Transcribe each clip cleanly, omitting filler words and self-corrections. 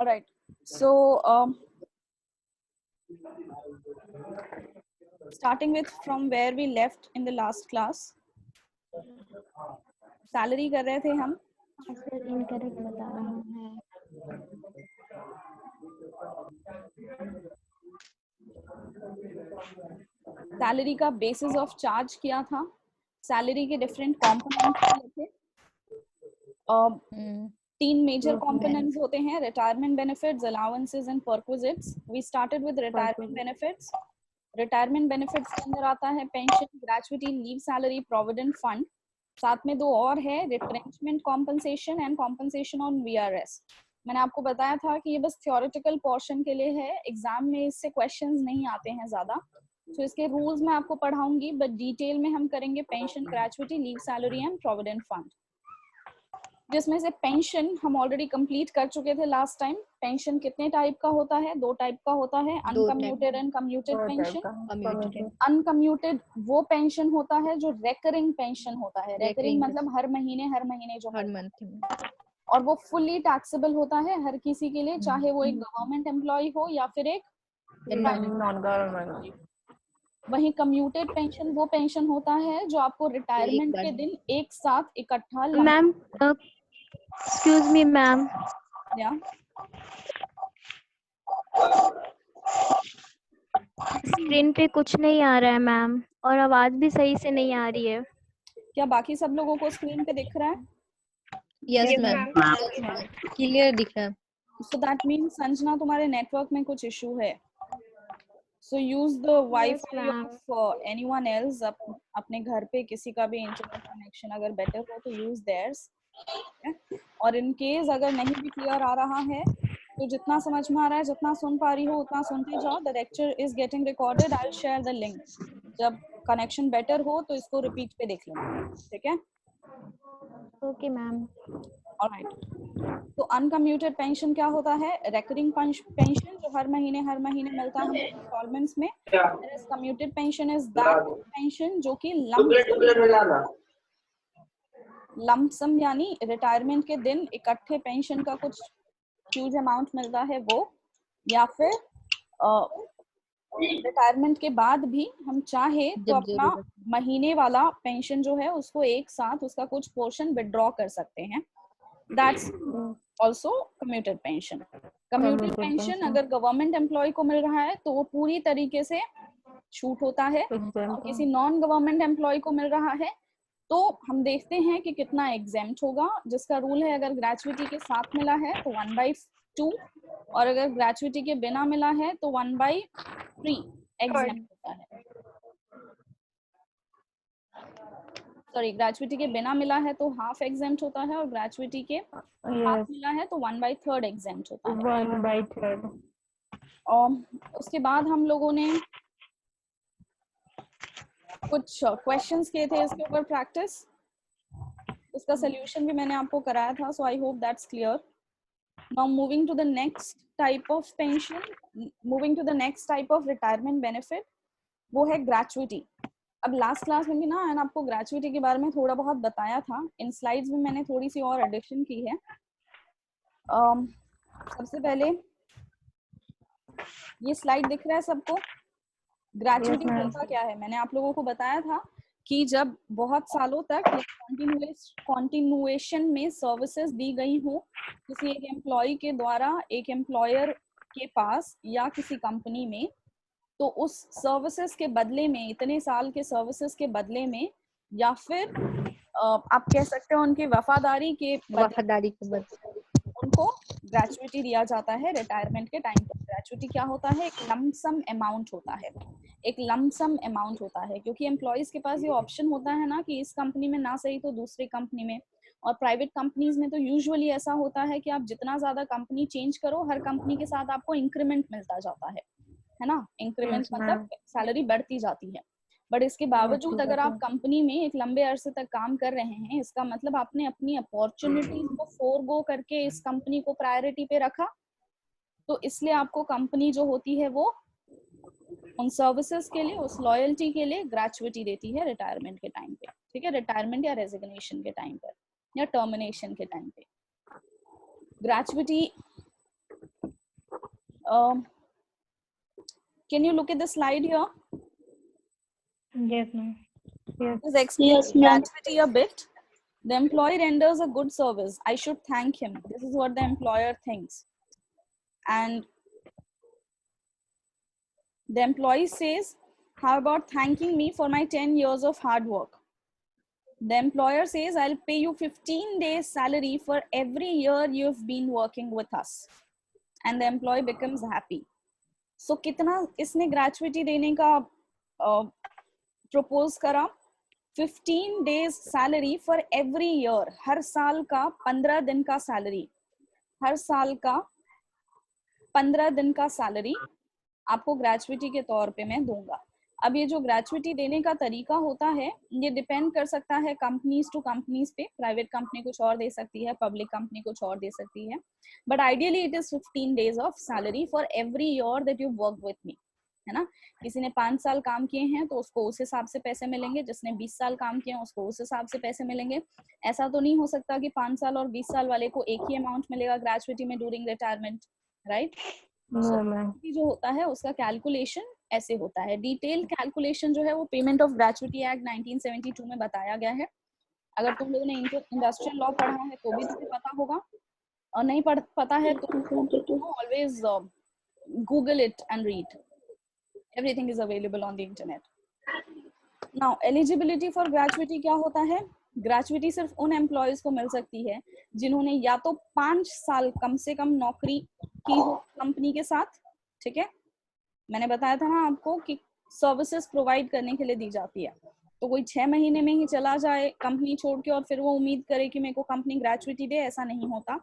Alright, so starting with from where we left in the last class, salary कर रहे थे हम. Sir incorrect बता रहा है. सैलरी का बेसिस ऑफ चार्ज क्या था, सैलरी के डिफरेंट कॉम्पोनेंट्स थे. 3 मेजर कॉम्पोनेंट्स होते हैं, retirement benefits, allowances and perquisites. We started with retirement benefits. Retirement benefits के अंदर आता है pension, gratuity, leave salary, provident fund. साथ में 2 और है, retrenchment compensation and compensation on VRS. मैंने आपको बताया था कि ये बस थ्योरेटिकल पोर्शन के लिए है, एग्जाम में इससे क्वेश्चंस नहीं आते हैं ज्यादा. तो इसके रूल्स मैं आपको पढ़ाऊंगी, बट डिटेल में हम करेंगे pension, gratuity, leave salary and provident fund. जिसमें से पेंशन हम ऑलरेडी कंप्लीट कर चुके थे लास्ट टाइम. पेंशन कितने टाइप का होता है? 2 टाइप का होता है, uncommuted and commuted pension. Uncommuted वो पेंशन होता है जो रेकरिंग पेंशन होता है. रेकरिंग मतलब हर महीने जो हर मंथ में, और वो फुली टैक्सेबल होता है हर किसी के लिए, चाहे वो एक गवर्नमेंट एम्प्लॉय हो या फिर एक नॉन गवर्नमेंट. वही कम्यूटेड पेंशन वो पेंशन होता है जो आपको रिटायरमेंट के दिन एक साथ इकट्ठा. मैम एक्सक्यूज मी मैम, या स्क्रीन पे कुछ नहीं आ रहा है मैम, और आवाज भी सही से नहीं आ रही है. क्या बाकी सब लोगों को स्क्रीन पे दिख रहा है? यस मैम, क्लियर दिख रहा है. So that means संजना तुम्हारे नेटवर्क में कुछ इशू है. So use the Wi-Fi of anyone else. अपने घर पे किसी का भी इंटरनेट कनेक्शन अगर बेटर हो तो use theirs. और in case अगर नहीं भी क्लियर आ रहा है तो जितना समझ में आ रहा है, जितना सुन पा रही हो उतना सुनते जाओ. The lecture is getting recorded. I'll share the link. जब कनेक्शन बेटर हो तो इसको रिपीट पे देख लेना, ठीक है? Okay ma'am. ऑलराइट. तो अनकम्यूटेड पेंशन क्या होता है? रेकरिंग पेंशन जो हर महीने मिलता है इंस्टॉलमेंट्स में. Commuted pension is that pension जो कि लमसम यानी रिटायरमेंट के दिन इकट्ठे पेंशन का कुछ ह्यूज अमाउंट मिलता है वो, या फिर रिटायरमेंट के बाद भी हम चाहे तो अपना महीने वाला पेंशन जो है उसको एक साथ उसका कुछ पोर्शन विड्रॉ कर सकते हैं. That's also commuted pension. Commuted pension अगर गवर्नमेंट एम्प्लॉय को मिल रहा है तो वो पूरी तरीके से छूट होता है, और किसी नॉन गवर्नमेंट एम्प्लॉय को मिल रहा है तो हम देखते हैं कि कितना एग्जेम्प्ट होगा. जिसका रूल है, अगर ग्रेचुइटी के साथ मिला है तो 1/2, और अगर ग्रेचुइटी के बिना मिला है तो 1/3 एग्जेम्प्ट होता है. सॉरी, ग्रेचुइटी के बिना मिला है तो हाफ एग्जेम्प्ट होता है, और ग्रेचुइटी के हाफ मिला है तो 1/3 एग्जेम्प्ट होता है. 1/3. और उसके बाद हम लोगों ने कुछ क्वेश्चंस किए थे इसके ऊपर प्रैक्टिस. उसका सोल्यूशन भी मैंने आपको कराया था. So I hope that's clear. Now moving to the next type of pension, moving to the next type of retirement benefit, वो है ग्रेचुइटी. अब लास्ट क्लास में भी ना मैंने आपको ग्रेचुइटी के बारे में थोड़ा बहुत बताया था. इन स्लाइड्स में मैंने थोड़ी सी और एडिशन की है. सबसे पहले ये स्लाइड दिख रहा है सबको? ग्रेचुइटी होता क्या है? मैंने आप लोगों को बताया था कि जब बहुत सालों तक कॉन्टिन्यूएशन में सर्विसेज दी गई हो किसी एक एम्प्लॉय के द्वारा एक एम्प्लॉयर के पास या किसी कंपनी में, तो उस सर्विसेज के बदले में, इतने साल के सर्विसेज के बदले में, या फिर आप कह सकते हो उनकी वफादारी के बदले उनको ग्रेचुइटी दिया जाता है रिटायरमेंट के टाइम पर. ग्रेचुइटी क्या होता है? एक लमसम अमाउंट होता है. एक लमसम अमाउंट होता है क्योंकि एम्प्लॉयज के पास ये ऑप्शन होता है ना कि इस कंपनी में ना सही तो दूसरी कंपनी में. और प्राइवेट कंपनीज में तो यूजुअली ऐसा होता है कि आप जितना ज्यादा कंपनी चेंज करो, हर कंपनी के साथ आपको इंक्रीमेंट मिलता जाता है ना? इंक्रीमेंट मतलब सैलरी बढ़ती जाती है. बट इसके बावजूद अगर आप कंपनी में एक लंबे अरसे तक काम कर रहे हैं, इसका मतलब आपने अपनी अपॉर्चुनिटीज को फोरगो करके इस कंपनी को प्रायोरिटी पे रखा. तो इसलिए आपको कंपनी जो होती है वो उन सर्विसेज के लिए, उस लॉयल्टी के लिए ग्रेचुइटी देती है रिटायरमेंट के टाइम पे. ठीक है, रिटायरमेंट या रेजिग्नेशन के टाइम पर या टर्मिनेशन के टाइम पे. Gratuity can you look at the slide here? Yes, ma'am. Just explain gratuity a bit. The employee renders a good service. I should thank him. This is what the employer thinks. And the employee says, how about thanking me for my 10 years of hard work? The employer says, I'll pay you 15 days salary for every year you've been working with us. And the employee becomes happy. So कितना इसने gratuity देने का propose करा? 15 days salary for every year. हर साल का 15 दिन का salary. हर साल का 15 दिन का salary आपको ग्रेचुइटी के तौर पे मैं दूंगा। अब ये जो ग्रेचुइटी देने का तरीका होता है ये डिपेंड कर सकता है कंपनीज टू कंपनीज पे। प्राइवेट कंपनी कुछ और दे सकती है, पब्लिक कंपनी कुछ और दे सकती है, but ideally it is 15 days of salary for every year that you work with me, है ना। किसी ने 5 साल काम किए हैं तो उसको उस हिसाब से पैसे मिलेंगे, जिसने 20 साल काम किए हैं उसको उस हिसाब से पैसे मिलेंगे। ऐसा तो नहीं हो सकता कि 5 साल और 20 साल वाले को एक ही अमाउंट मिलेगा ग्रेचुइटी में ड्यूरिंग रिटायरमेंट, राइट। जो होता है उसका कैलकुलेशन ऐसे होता है। डिटेल कैलकुलेशन जो है वो पेमेंट ऑफ ग्रेचुइटी एक्ट 1972 में बताया गया है। अगर तुम लोगों ने इंडस्ट्रियल लॉ पढ़ा है तो भी तुम्हें पता होगा, और नहीं पता है तो always Google it and read, everything is available on the internet. Now eligibility for gratuity क्या होता है? ग्रेचुइटी सिर्फ उन एम्प्लॉयज को मिल सकती है जिन्होंने या तो 5 साल कम से कम नौकरी की हो कंपनी के साथ, ठीक है। मैंने बताया था ना आपको कि सर्विसेज प्रोवाइड करने के लिए दी जाती है, तो कोई 6 महीने में ही चला जाए कंपनी छोड़ के और फिर वो उम्मीद करे कि मेरे को कंपनी ग्रेचुइटी दे, ऐसा नहीं होता।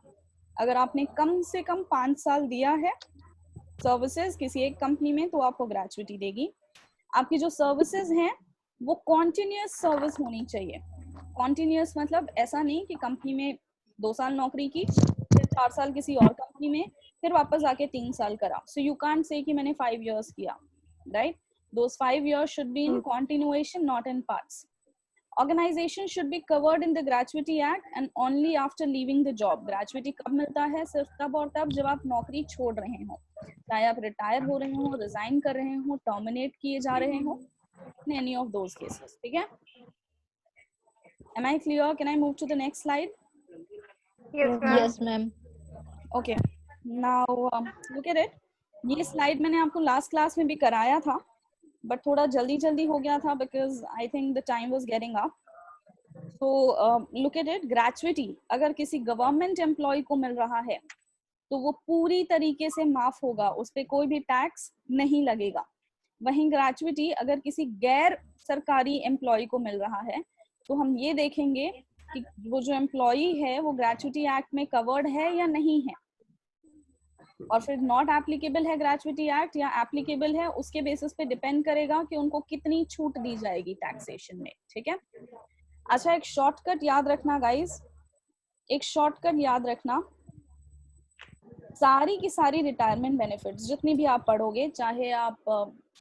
अगर आपने कम से कम 5 साल दिया है सर्विसेज किसी एक कंपनी में तो आपको ग्रेचुइटी देगी। आपकी जो सर्विसेज हैं वो कॉन्टिन्यूअस सर्विस होनी चाहिए। कॉन्टिन्यूअस मतलब ऐसा नहीं कि कंपनी में 2 साल नौकरी की, फिर 4 साल किसी और कंपनी में, फिर वापस आके 3 साल करा। सो यू कांट से कि मैंने 5 years किया, right. Those 5 years should be in continuation, not in parts. Organization should be covered in the Gratuity Act and only after leaving the job. Gratuity कब मिलता है? सिर्फ तब और तब जब आप नौकरी छोड़ रहे हो, चाहे आप रिटायर हो रहे हो, रिजाइन कर रहे हो, टर्मिनेट किए जा रहे हो, in any of those cases, ठीक है। Am I clear? Can I move to the next slide? Yes, ma'am. Okay. Now look at it. ये slide मैंने आपको last class में भी कराया था, but थोड़ा जल्दी हो गया था because I think the time was getting up. So look at it. Gratuity अगर किसी गवर्नमेंट एम्प्लॉय को मिल रहा है तो वो पूरी तरीके से माफ होगा, उस पर कोई भी टैक्स नहीं लगेगा। वहीं ग्रेचुइटी अगर किसी गैर सरकारी एम्प्लॉय को मिल रहा है तो हम ये देखेंगे कि वो जो एम्प्लॉई है वो ग्रेचुइटी एक्ट में कवर्ड है या नहीं है, और फिर नॉट एप्लीकेबल है ग्रेचुइटी एक्ट या एप्लीकेबल है, उसके बेसिस पे डिपेंड करेगा कि उनको कितनी छूट दी जाएगी टैक्सेशन में, ठीक है। अच्छा, एक शॉर्टकट याद रखना गाइस, एक शॉर्टकट याद रखना। सारी की सारी रिटायरमेंट बेनिफिट्स जितनी भी आप पढ़ोगे, चाहे आप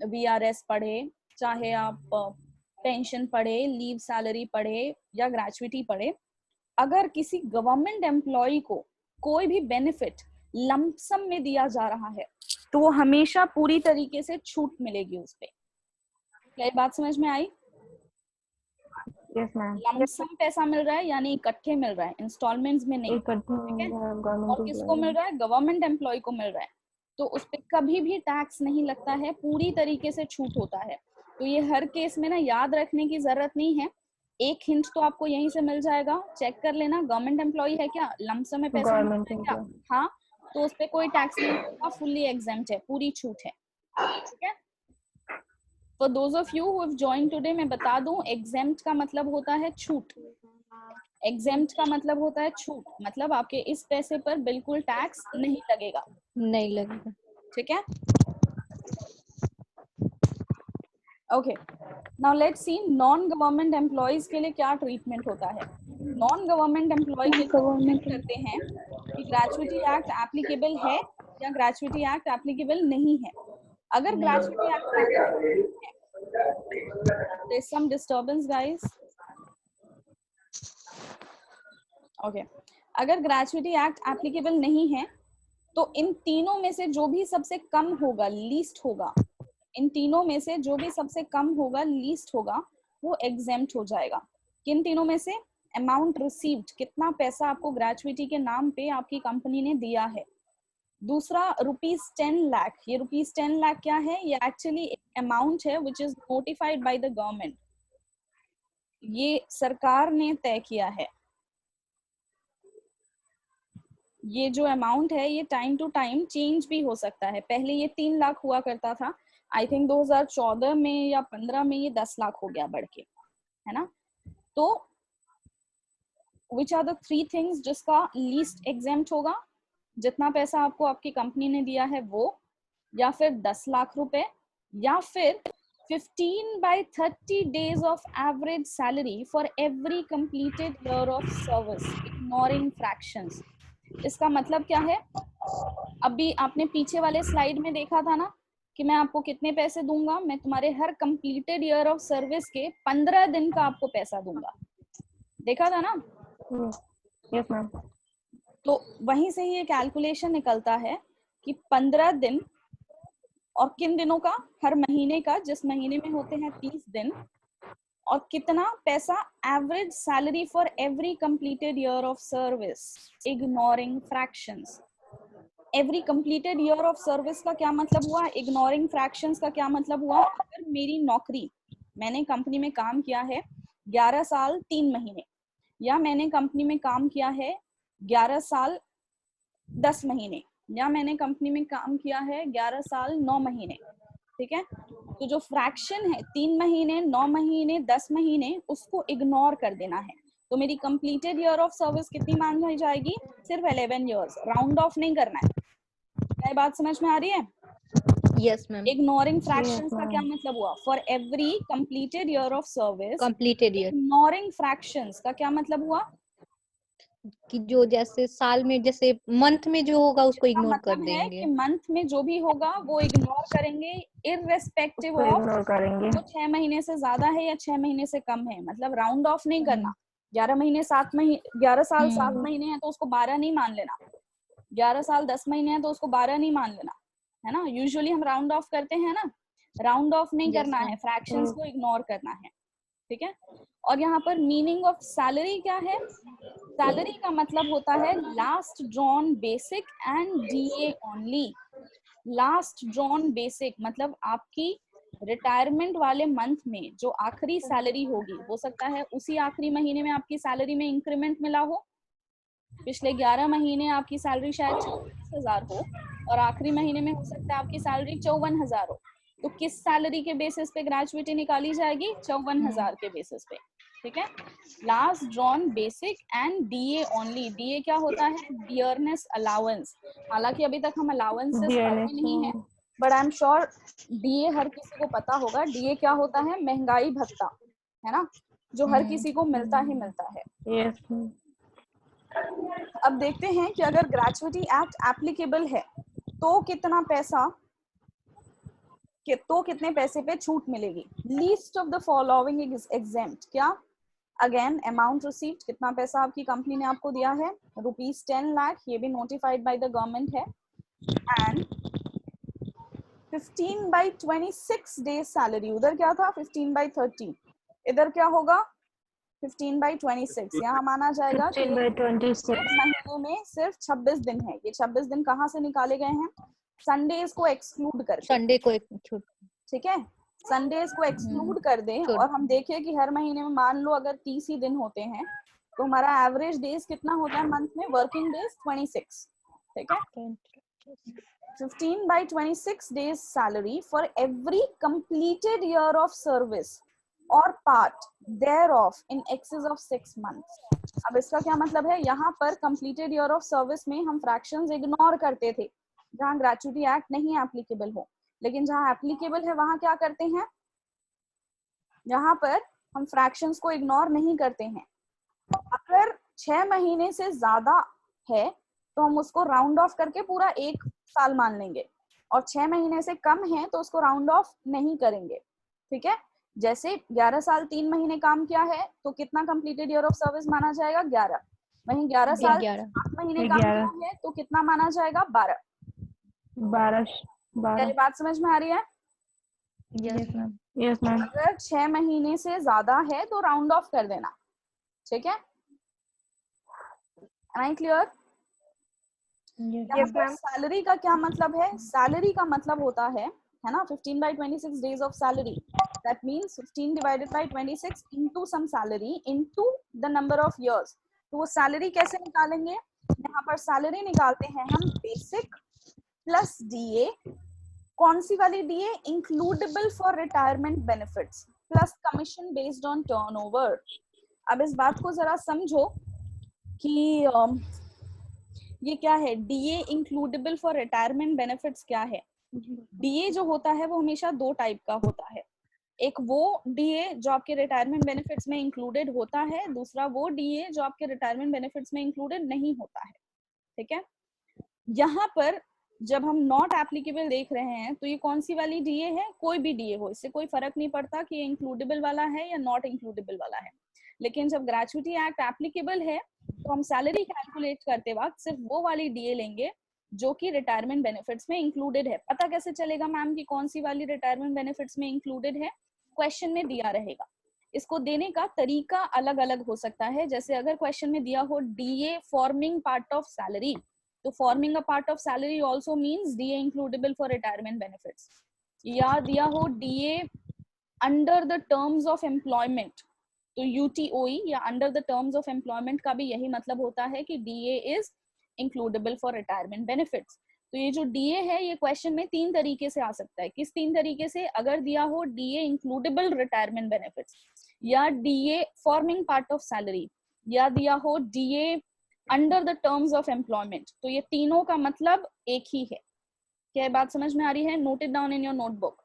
VRS पढ़े, चाहे आप पेंशन पढ़े, लीव सैलरी पढ़े या ग्रेचुइटी पढ़े, अगर किसी गवर्नमेंट एम्प्लॉय को कोई भी बेनिफिट लंपसम में दिया जा रहा है तो वो हमेशा पूरी तरीके से छूट मिलेगी उस पे। क्या ये बात समझ में आई? Yes, ma'am. लंपसम पैसा मिल रहा है यानी इकट्ठे मिल रहा है, इंस्टॉलमेंट्स में नहीं, ठीक है। और किसको मिल रहा है? गवर्नमेंट एम्प्लॉय को मिल रहा है, तो उस पे कभी भी टैक्स नहीं लगता है, पूरी तरीके से छूट होता है। तो ये हर केस में ना याद रखने की जरूरत नहीं है, एक हिंट तो आपको यहीं से मिल जाएगा, चेक कर लेना गवर्नमेंट एम्प्लॉय है क्या, लमसम में पैसा मिल रहा है क्या, हाँ तो उस पे कोई टैक्स नहीं होगा, फुल्ली एग्जेम्प्ट है, पूरी छूट है, ठीक है। For those of you who have joined today, मैं बता दूं exempt का मतलब होता है छूट, exempt का मतलब होता है छूट, मतलब आपके इस पैसे पर बिल्कुल टैक्स नहीं लगेगा, नहीं लगेगा, ठीक है। Okay, now let's see non government employees के लिए क्या ट्रीटमेंट होता है। नॉन गवर्नमेंट एम्प्लॉय के लिए करते हैं कि ग्रेचुइटी एक्ट एप्लीकेबल है या ग्रेचुइटी एक्ट एप्लीकेबल नहीं है। अगर gratuity act There's some disturbance, guys. Okay. अगर ग्रेचुइटी एक्ट एप्लीकेबल नहीं है तो इन तीनों में से जो भी सबसे कम होगा, लीस्ट होगा, इन तीनों में से जो भी सबसे कम होगा, लीस्ट होगा, वो एग्जेम्प्ट हो जाएगा। किन तीनों में से? अमाउंट रिसीव्ड, कितना पैसा आपको ग्रेचुइटी के नाम पे आपकी कंपनी ने दिया है। दूसरा ₹10 लाख, ये ₹10 लाख क्या है? ये एक्चुअली अमाउंट है which is notified by the government, ये सरकार ने तय किया है। ये जो अमाउंट है ये टाइम टू टाइम चेंज भी हो सकता है। पहले ये 3 लाख हुआ करता था, आई थिंक 2014 में या 15 में ये 10 लाख हो गया बढ़ के, है ना। तो विच आर द 3 थिंग्स जिसका लीस्ट एग्जेम्प्ट होगा? जितना पैसा आपको आपकी कंपनी ने दिया है वो, या फिर 10 लाख रुपए, या फिर 15/30 days of average salary for every completed year of service, ignoring fractions। इसका मतलब क्या है? अभी आपने पीछे वाले स्लाइड में देखा था ना कि मैं आपको कितने पैसे दूंगा, मैं तुम्हारे हर कंप्लीटेड ईयर ऑफ सर्विस के 15 दिन का आपको पैसा दूंगा, देखा था ना? Yes ma'am. तो वहीं से ये कैलकुलेशन निकलता है कि 15 दिन और किन दिनों का? हर महीने का, जिस महीने में होते हैं 30 दिन, और कितना पैसा? Average salary for every completed year of service, ignoring fractions. Every completed year of service का क्या मतलब हुआ? इग्नोरिंग फ्रैक्शंस का क्या मतलब हुआ? अगर मेरी नौकरी, मैंने कंपनी में काम किया है 11 साल 3 महीने, या मैंने कंपनी में काम किया है 11 साल 10 महीने, या मैंने कंपनी में काम किया है 11 साल 9 महीने, ठीक है। तो जो फ्रैक्शन है 3 महीने, 9 महीने, 10 महीने, उसको इग्नोर कर देना है। तो मेरी कंप्लीटेड ईयर ऑफ सर्विस कितनी मानी जाएगी? सिर्फ 11 ईयर्स, राउंड ऑफ नहीं करना है। क्या बात समझ में आ रही है? Yes ma'am. इग्नोरिंग फ्रैक्शंस का क्या मतलब हुआ? For every completed year of service, completed year. Ignoring fractions का क्या मतलब हुआ? कि जो जैसे साल में, जैसे मंथ में जो होगा उसको इग्नोर कर मतलब है देंगे। कि मंथ में जो भी होगा वो इग्नोर करेंगे, इररेस्पेक्टिव उसको ऑफ इग्नोर करेंगे। वो 6 महीने से ज्यादा है या 6 महीने से कम है। मतलब राउंड ऑफ नहीं करना। 11 महीने 7 महीने, 11 साल 7 महीने है तो उसको 12 नहीं मान लेना। 11 साल 10 महीने है तो उसको 12 नहीं मान लेना, है ना। यूजुअली हम राउंड ऑफ करते हैं ना, राउंड ऑफ नहीं करना है, फ्रैक्शंस को इग्नोर करना है, ठीक है। और यहाँ पर मीनिंग ऑफ सैलरी क्या है? सैलरी का मतलब होता है last drawn basic and DA only. Last drawn basic मतलब आपकी रिटायरमेंट वाले मंथ में जो आखिरी सैलरी होगी, हो सकता है उसी आखिरी महीने में आपकी सैलरी में इंक्रीमेंट मिला हो। पिछले 11 महीने आपकी सैलरी शायद 36,000 हो और आखिरी महीने में हो सकता है आपकी सैलरी 54,000 हो। तो किस सैलरी के बेसिस पे ग्रेजुएटी निकाली जाएगी? 54,000 के बेसिस पे, ठीक है। Last drawn basic and DA only. DA क्या होता है? Dearness allowance. हालांकि अभी तक हम अलाउंसेस पढ़े नहीं है, but I am sure DA हर किसी को पता होगा। डीए क्या होता है? महंगाई भत्ता, है ना, जो हर किसी को मिलता ही मिलता है। यस। अब देखते हैं कि अगर ग्रेचुइटी एक्ट एप्लीकेबल है तो कितना पैसा, तो कितने पैसे पे छूट मिलेगी। Least of the following is exempt. क्या? अगेन अमाउंट रिसीव्ड, कितना पैसा आपकी कंपनी ने आपको दिया है? ₹10 लाख, ये भी नोटिफाइड बाय द गवर्नमेंट है। And 15/26 days salary. उधर क्या था? 15/30। इधर क्या होगा? 15/26। यहाँ माना जाएगा कि 15/26 महीने में सिर्फ 26 दिन है। ये 26 दिन कहाँ से निकाले गए हैं? संडेज को एक्सक्लूड करके। संडे को एक छूट, ठीक है, संडेज को एक्सक्लूड कर दें और हम देखें कि हर महीने में मान लो अगर 30 ही दिन होते हैं तो हमारा एवरेज डेज कितना होता है मंथ में? वर्किंग डेज 26, ठीक है। 15/26 days salary for every completed year of service or part thereof in excess of 6 months। अब इसका क्या मतलब है? यहाँ पर completed year of service में हम fractions इग्नोर करते थे जहाँ ग्रेचुइटी एक्ट नहीं एप्लीकेबल हो, लेकिन जहाँ एप्लीकेबल है वहां क्या करते हैं? यहाँ पर हम फ्रैक्शंस को इग्नोर नहीं करते हैं। अगर 6 महीने से ज्यादा है तो हम उसको राउंड ऑफ करके पूरा 1 साल मान लेंगे, और 6 महीने से कम है तो उसको राउंड ऑफ नहीं करेंगे, ठीक है। जैसे 11 साल 3 महीने काम किया है तो कितना कंप्लीटेड ईयर ऑफ सर्विस माना जाएगा? 11। वहीं 11 साल 11 7 महीने काम 11 किया है तो कितना माना जाएगा? 12। 12 क्या ये 12 बात समझ में आ रही है? यस मैम यस मैम अगर 6 महीने से ज्यादा है तो राउंड ऑफ कर देना, ठीक है? Am I clear? यहाँ पर सैलरी का क्या मतलब है? सैलरी का मतलब होता है ना 15/26 days of salary. That means 15 divided by 26 into some salary into the number of years. तो वो सैलरी कैसे निकालेंगे? यहाँ पर सैलरी निकालते हैं हम बेसिक प्लस डीए। कौन सी वाली DA? Includable for retirement benefits plus commission based on turnover. अब इस बात को जरा समझो कि ये क्या है? DA includable for retirement benefits क्या है? डीए जो होता है वो हमेशा दो टाइप का होता है। एक वो डीए जो आपके रिटायरमेंट बेनिफिट्स में इंक्लूडेड होता है, दूसरा वो डीए जो आपके रिटायरमेंट बेनिफिट्स में इंक्लूडेड नहीं होता है, ठीक है? यहाँ पर जब हम नॉट एप्लीकेबल देख रहे हैं तो ये कौन सी वाली डीए है? कोई भी डीए हो, इससे कोई फर्क नहीं पड़ता कि इंक्लूडेबल वाला है या नॉट इंक्लूडेबल वाला है। लेकिन जब ग्रेच्युटी एक्ट एप्लीकेबल है तो हम सैलरी कैलकुलेट करते वक्त सिर्फ वो वाली डीए लेंगे जो कि रिटायरमेंट बेनिफिट्स में इंक्लूडेड है। पता कैसे चलेगा मैम कि कौन सी वाली रिटायरमेंट बेनिफिट्स में इंक्लूडेड है? क्वेश्चन में दिया रहेगा। इसको देने का तरीका अलग अलग हो सकता है। जैसे अगर क्वेश्चन में दिया हो DA forming part of salary, तो forming a part of salary also means DA includable for retirement benefits. या दिया हो DA under the terms of employment, तो यूटीओई या under the terms of employment का भी यही मतलब होता है कि DA is includable for retirement benefits. तो ये जो डीए है ये क्वेश्चन में 3 तरीके से आ सकता है। किस 3 तरीके से? अगर दिया हो डीए इंक्लूडेबल रिटायरमेंट बेनिफिट्स, या DA forming part of salary, या दिया हो DA under the terms of employment, तो ये तीनों का मतलब एक ही है। क्या ये बात समझ में आ रही है? Note it down in your notebook,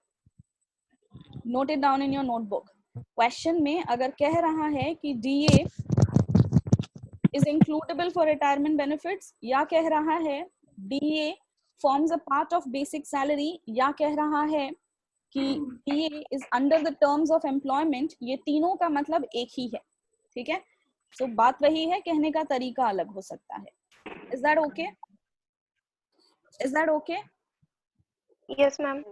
note it down in your notebook. Question में अगर कह रहा है कि DA is includable for retirement benefits, या कह रहा है DA forms a part of basic salary, या कह रहा है कि DA is under the terms of employment, ये तीनों का मतलब एक ही है, ठीक है? सो बात वही है, कहने का तरीका अलग हो सकता है। Is that okay? Is that okay? Yes ma'am.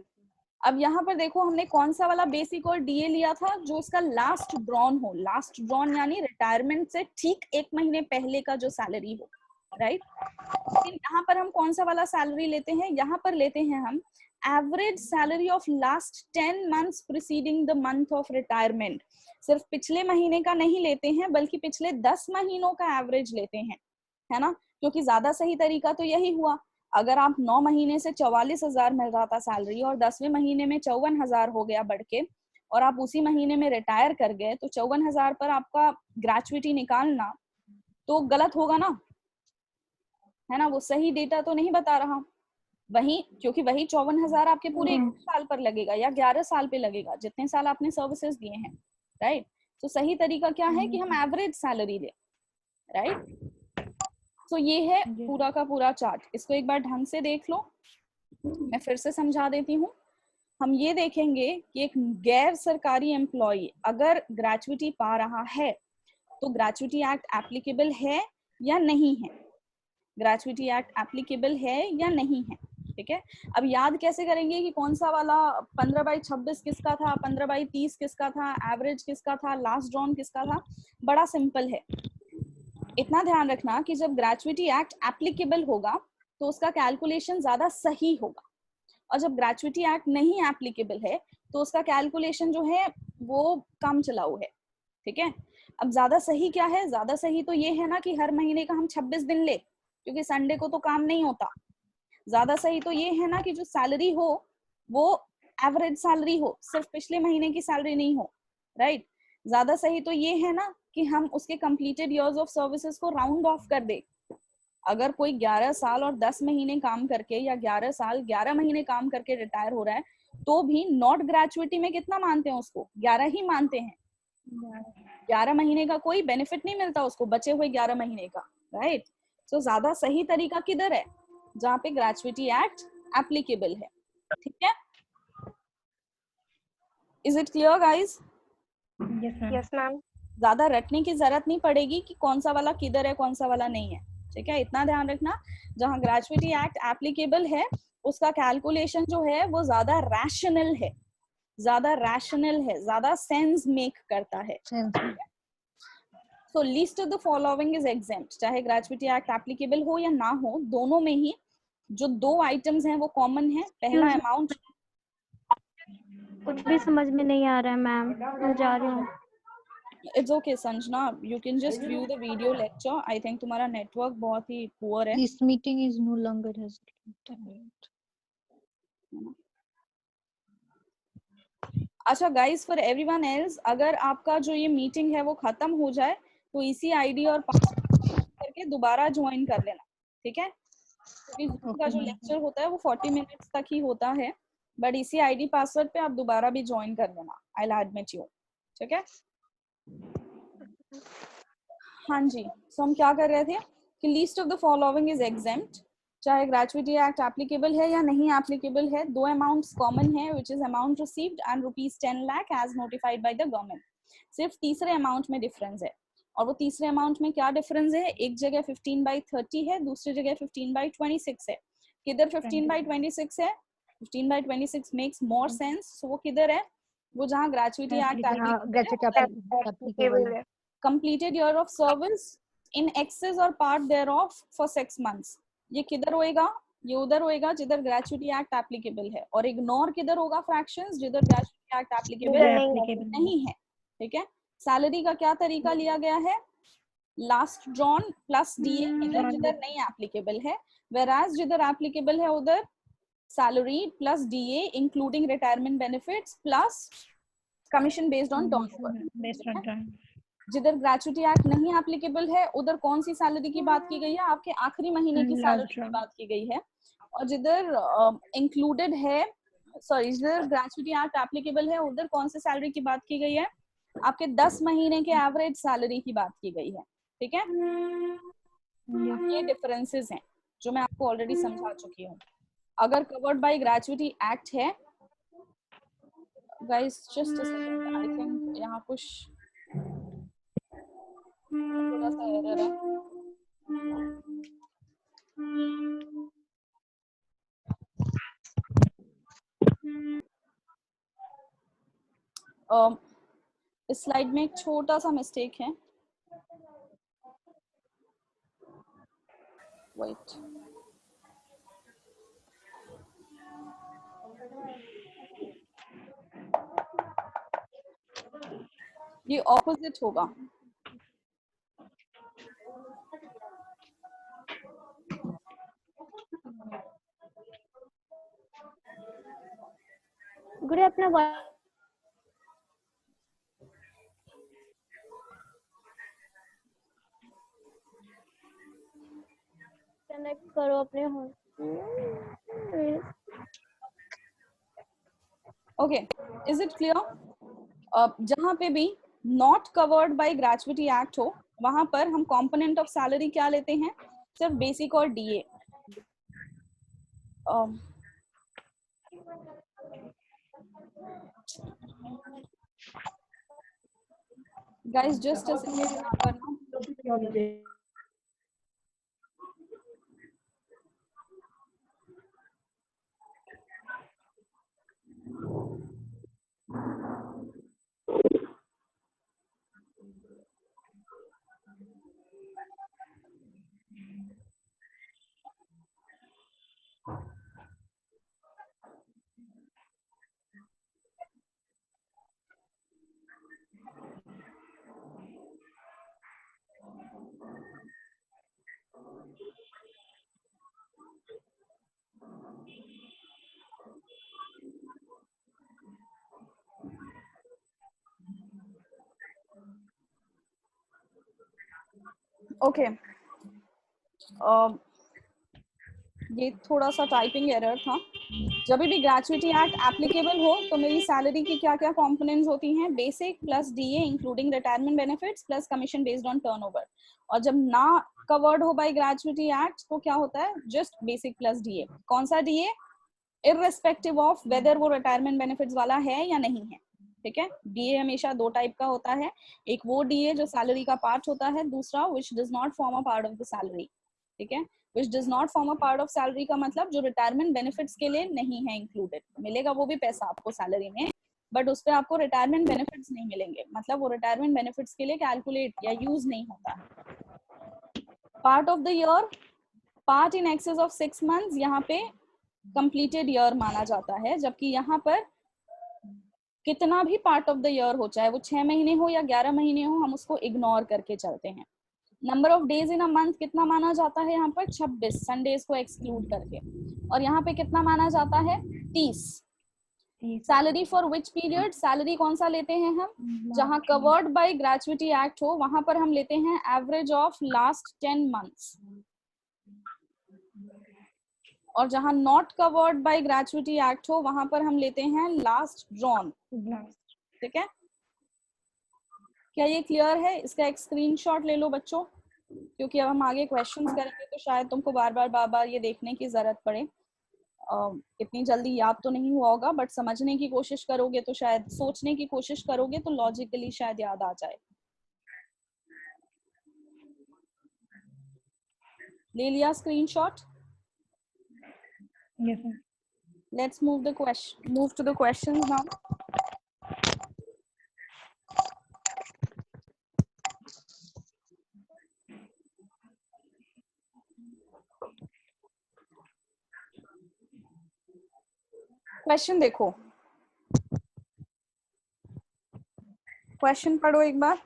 अब यहाँ पर देखो हमने कौन सा वाला बेसिक और डीए लिया था? जो इसका लास्ट ड्रॉन हो। लास्ट ड्रॉन यानी रिटायरमेंट से ठीक 1 महीने पहले का जो सैलरी हो, राइट? लेकिन यहाँ पर हम कौन सा वाला सैलरी लेते हैं? यहाँ पर लेते हैं हम average salary of last 10 months preceding the month of retirement. सिर्फ पिछले महीने का नहीं लेते हैं बल्कि पिछले 10 महीनों का एवरेज लेते हैं, है ना? क्योंकि ज्यादा सही तरीका तो यही हुआ। अगर आप 9 महीने से 44,000 मिल रहा था सैलरी और 10वें महीने में 54,000 हो गया बढ़ के, और आप उसी महीने में रिटायर कर गए, तो 54,000 पर आपका ग्रेच्युटी निकालना तो गलत होगा ना, है ना? वो सही डेटा तो नहीं बता रहा। वही, क्योंकि वही 54,000 आपके पूरे 1 साल पर लगेगा या 11 साल पे लगेगा, जितने साल आपने सर्विसेज दिए हैं, राइट? तो सही तरीका क्या है कि हम एवरेज सैलरी ले, राइट? तो ये है पूरा का पूरा चार्ट। इसको एक बार ढंग से देख लो, मैं फिर से समझा देती हूँ। हम ये देखेंगे कि एक गैर सरकारी एम्प्लॉय अगर ग्रेच्युटी पा रहा है तो ग्रेच्युटी एक्ट एप्लीकेबल है या नहीं है? ग्रेच्युटी एक्ट एप्लीकेबल है या नहीं है, ठीक है? अब याद कैसे करेंगे कि कौन सा वाला 15/26 किसका था, 15/30 किसका था, एवरेज किसका था, लास्ट ड्रॉन किसका था? बड़ा सिंपल है। इतना ध्यान रखना कि जब ग्रेच्युटी एक्ट एप्लीकेबल होगा तो उसका कैलकुलेशन ज्यादा सही होगा, और जब ग्रेच्युटी एक्ट नहीं एप्लीकेबल है तो उसका कैलकुलेशन जो है वो काम चलाऊ है, ठीक है? अब ज्यादा सही क्या है? ज्यादा सही तो ये है ना कि हर महीने का हम 26 दिन ले, क्योंकि संडे को तो काम नहीं होता। ज्यादा सही तो ये है ना कि जो सैलरी हो वो एवरेज सैलरी हो, सिर्फ पिछले महीने की सैलरी नहीं हो, राइट? ज्यादा सही तो ये है ना कि हम उसके कंप्लीटेड इयर्स ऑफ सर्विसेज को राउंड ऑफ कर दे। अगर कोई 11 साल और 10 महीने काम करके या 11 साल 11 महीने काम करके रिटायर हो रहा है तो भी नॉट ग्रेच्युटी में कितना मानते हैं उसको? 11 ही मानते हैं। 11 महीने का कोई बेनिफिट नहीं मिलता उसको, बचे हुए 11 महीने का, राइट? सो ज्यादा सही तरीका किधर है? जहाँ पे ग्रेच्युटी एक्ट एप्लीकेबल है, ठीक है? Is it clear guys? Yes ma'am. ज्यादा रटने की जरूरत नहीं पड़ेगी कि कौन सा वाला किधर है कौन सा वाला नहीं है, ठीक है। इतना ध्यान रखना, जहां ग्रेचुइटी एक्ट एप्लीकेबल है उसका कैलकुलेशन जो है वो ज्यादा रैशनल है, ज्यादा सेंस मेक करता है। So least of the following is exempt, चाहे ग्रेचुइटी एक्ट एप्लीकेबल हो या ना हो, दोनों में ही जो 2 आइटम्स हैं वो कॉमन है। पहला अमाउंट, कुछ भी समझ में नहीं आ रहा है मैम, मैं जा रही हूँ। It's okay Sanjana, you can just view the video lecture. I think तुम्हारा नेटवर्क बहुत ही पुअर है। This meeting is no longer has internet. अच्छा गाइस, फॉर एवरीवन एल्स, अगर आपका जो ये मीटिंग है वो खत्म हो जाए तो इसी आईडी और पासवर्ड करके दोबारा ज्वाइन कर लेना, ठीक है। क्योंकि Zoom का जो लेक्चर होता है वो 40 मिनट्स तक ही होता है, बट इसी आईडी पासवर्ड पे आप दोबारा भी ज्वाइन कर लेना। आई विल एडमिट यू, ठीक है। हाँ जी, सो हम क्या कर रहे थे कि least of the following is exempt, चाहे ग्रेचुइटी एक्ट एप्लीकेबल है या नहीं एप्लीकेबल है। 2 अमाउंट्स कॉमन है, which is amount received and ₹10 lakh as notified by the government. सिर्फ तीसरे अमाउंट में डिफरेंस है, और वो तीसरे अमाउंट में क्या डिफरेंस है, एक जगह 15/30 है, दूसरी जगह 15/26 है। किधर 15/26 है? 15/26 मेक्स मोर सेंस। सो वो किधर है? वो जहाँ ग्रेचुइटी एक्ट एप्लीकेबल है। completed year of service in excess or part thereof for 6 months। ये किधर होएगा? ये उधर होएगा जिधर ग्रेचुइटी एक्ट एप्लीकेबल है, और इग्नोर किधर होगा फ्रैक्शंस, जिधर ग्रेचुइटी एक्ट एप्लीकेबल नहीं है, ठीक है। सैलरी का क्या तरीका लिया गया है? लास्ट ड्रॉन प्लस डीए, किधर जिधर नहीं एप्लीकेबल है, whereas जिधर एप्लीकेबल है उधर salary plus DA including retirement benefits plus commission based on turnover. जिधर ग्रेचुइटी एक्ट नहीं एप्लीकेबल है उधर कौन सी सैलरी की बात की गई है? आपके आखिरी महीने की सैलरी की बात की गई है। और जिधर इंक्लूडेड है, सॉरी, जिधर ग्रेचुइटी एक्ट एप्लीकेबल है उधर कौन सी सैलरी की बात की गई है? आपके 10 महीने के एवरेज सैलरी की बात की गई है, ठीक है। ये डिफरेंसेस हैं जो मैं आपको ऑलरेडी समझा चुकी हूँ। अगर कवर्ड बाय ग्रेचुइटी एक्ट है, guys just a second, I think यहाँ कुछ थोड़ा सा एरर है। इस स्लाइड में एक छोटा सा मिस्टेक है, वेट, ये ऑपोजिट होगा। गुड़े अपना कनेक्ट करो अपने ओके, इज इट क्लियर? जहां पे भी not covered by gratuity act हो वहां पर हम कंपोनेंट ऑफ सैलरी क्या लेते हैं? सिर्फ बेसिक और DA. Guys just a second, यहाँ पर ना ओके, ये थोड़ा सा टाइपिंग एरर था। जब भी ग्रेचुइटी एक्ट एप्लीकेबल हो तो मेरी सैलरी की क्या क्या कंपोनेंट्स होती हैं? Basic plus DA including retirement benefits plus commission based on turnover. और जब ना कवर्ड हो बाय ग्रेचुइटी एक्ट तो क्या होता है? Just basic plus DA. कौन सा डीए? इररिस्पेक्टिव ऑफ वेदर वो रिटायरमेंट बेनिफिट्स वाला है या नहीं है, ठीक है। डीए हमेशा दो टाइप का होता है, एक वो डीए जो सैलरी का पार्ट होता है, दूसरा which does not form a part of the salary. ठीक है, which does not form a part of salary का मतलब जो रिटायरमेंट बेनिफिट्स के लिए नहीं है इंक्लूडेड। मिलेगा वो भी पैसा आपको सैलरी में, बट उस पर आपको रिटायरमेंट बेनिफिट्स नहीं मिलेंगे, मतलब वो रिटायरमेंट बेनिफिट्स के लिए कैलकुलेट या यूज नहीं होता। Part of the year, part in excess of 6 months, यहाँ पे कंप्लीटेड ईयर माना जाता है, जबकि यहाँ पर कितना भी पार्ट ऑफ द ईयर हो, चाहे वो 6 महीने हो या 11 महीने हो, हम उसको इग्नोर करके चलते हैं। Number of days in a month कितना माना जाता है यहाँ पर? 26, संडेज को एक्सक्लूड करके। और यहाँ पे कितना माना जाता है? 30। Salary for which period? Salary कौन सा लेते हैं हम? जहाँ कवर्ड बाय ग्रेचुइटी एक्ट हो वहां पर हम लेते हैं एवरेज ऑफ लास्ट 10 months, और जहां not covered by gratuity act हो वहां पर हम लेते हैं लास्ट ड्रॉन। ठीक है, क्या ये क्लियर है? इसका एक स्क्रीनशॉट ले लो बच्चों, क्योंकि अब हम आगे क्वेश्चंस करेंगे तो शायद तुमको बार बार ये देखने की जरूरत पड़े। इतनी जल्दी याद तो नहीं हुआ होगा, बट समझने की कोशिश करोगे तो शायद, सोचने की कोशिश करोगे तो लॉजिकली शायद याद आ जाए। ले लिया screenshot? Yes, ma'am. Let's move to the questions now. Question देखो, क्वेश्चन पढ़ो एक बार।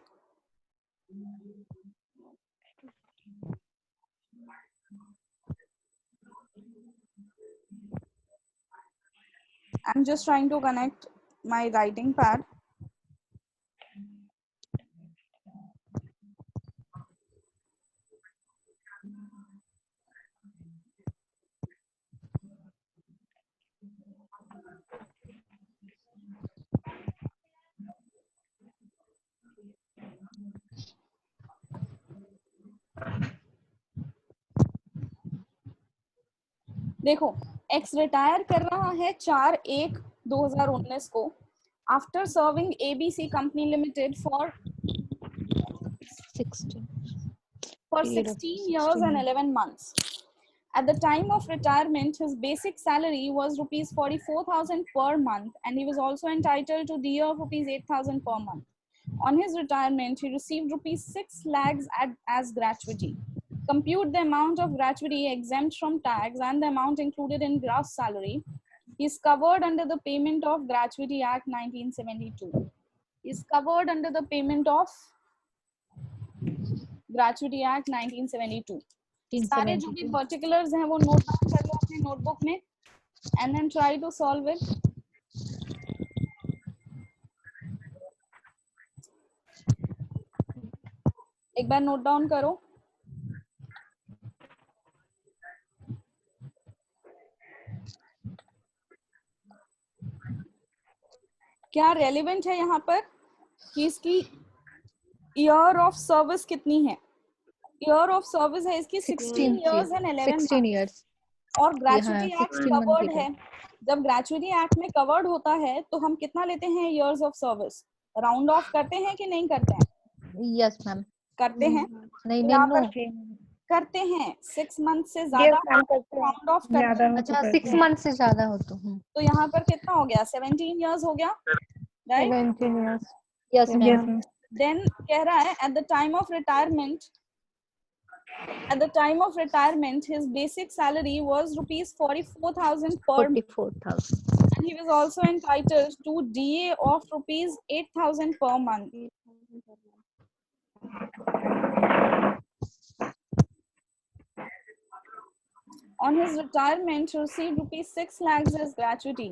I'm just trying to connect my writing pad. देखो, एक्स रिटायर कर रहा है 4/1/2019 को after serving ABC company limited for 16 years and 11 months. At the time of retirement, his basic salary was rupees 44,000 per month, and he was also entitled to DA of rupees 8,000 per month. On his retirement, he received rupees 6 lakhs as gratuity. Compute the amount of gratuity exempt from tax and the amount included in gross salary. He is covered under the Payment of Gratuity Act 1972. He is covered under the Payment of Gratuity Act 1972. सारे जो भी particulars हैं वो note down कर लो अपने notebook में, and then try to solve it. एक बार नोट डाउन करो। क्या रेलिवेंट है यहाँ पर कि इसकी ईयर ऑफ सर्विस कितनी है? ईयर ऑफ सर्विस है इसकी 16 years and 11 months, और ग्रेचुइटी एक्ट कवर्ड है। जब ग्रेचुइटी एक्ट में कवर्ड होता है तो हम कितना लेते हैं years of service? Round of करते हैं कि नहीं करते हैं? यस मैम, करते हैं। नहीं यहाँ नो पर करते हैं 6 months से ज्यादा राउंड ऑफ करते हैं। अच्छा 6 months से ज्यादा हो तो यहाँ पर कितना हो गया? 17 years हो गया, right? 17 years. Yes ma'am. Then कह रहा है at the time of retirement his basic salary was rupees 44,000 per month, 44,000 and he was also entitled to DA of rupees 8,000 per month. On his retirement he received rupees 6 lakhs as gratuity.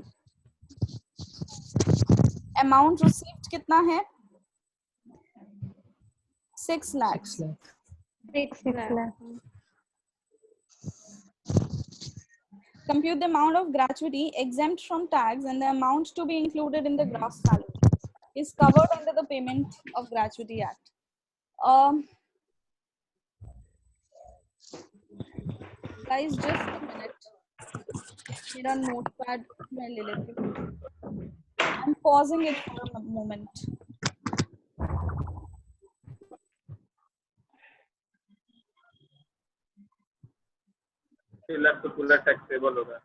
Amount received कितना है? 6 lakhs. 6 lakh. Compute the amount of gratuity exempt from tax and the amount to be included in the gross salary is covered under the Payment of Gratuity Act. Guys, just a minute. मेरा notepad मैं ले लेती हूँ। I'm pausing it for a moment. Fill up तो पूरा taxable होगा।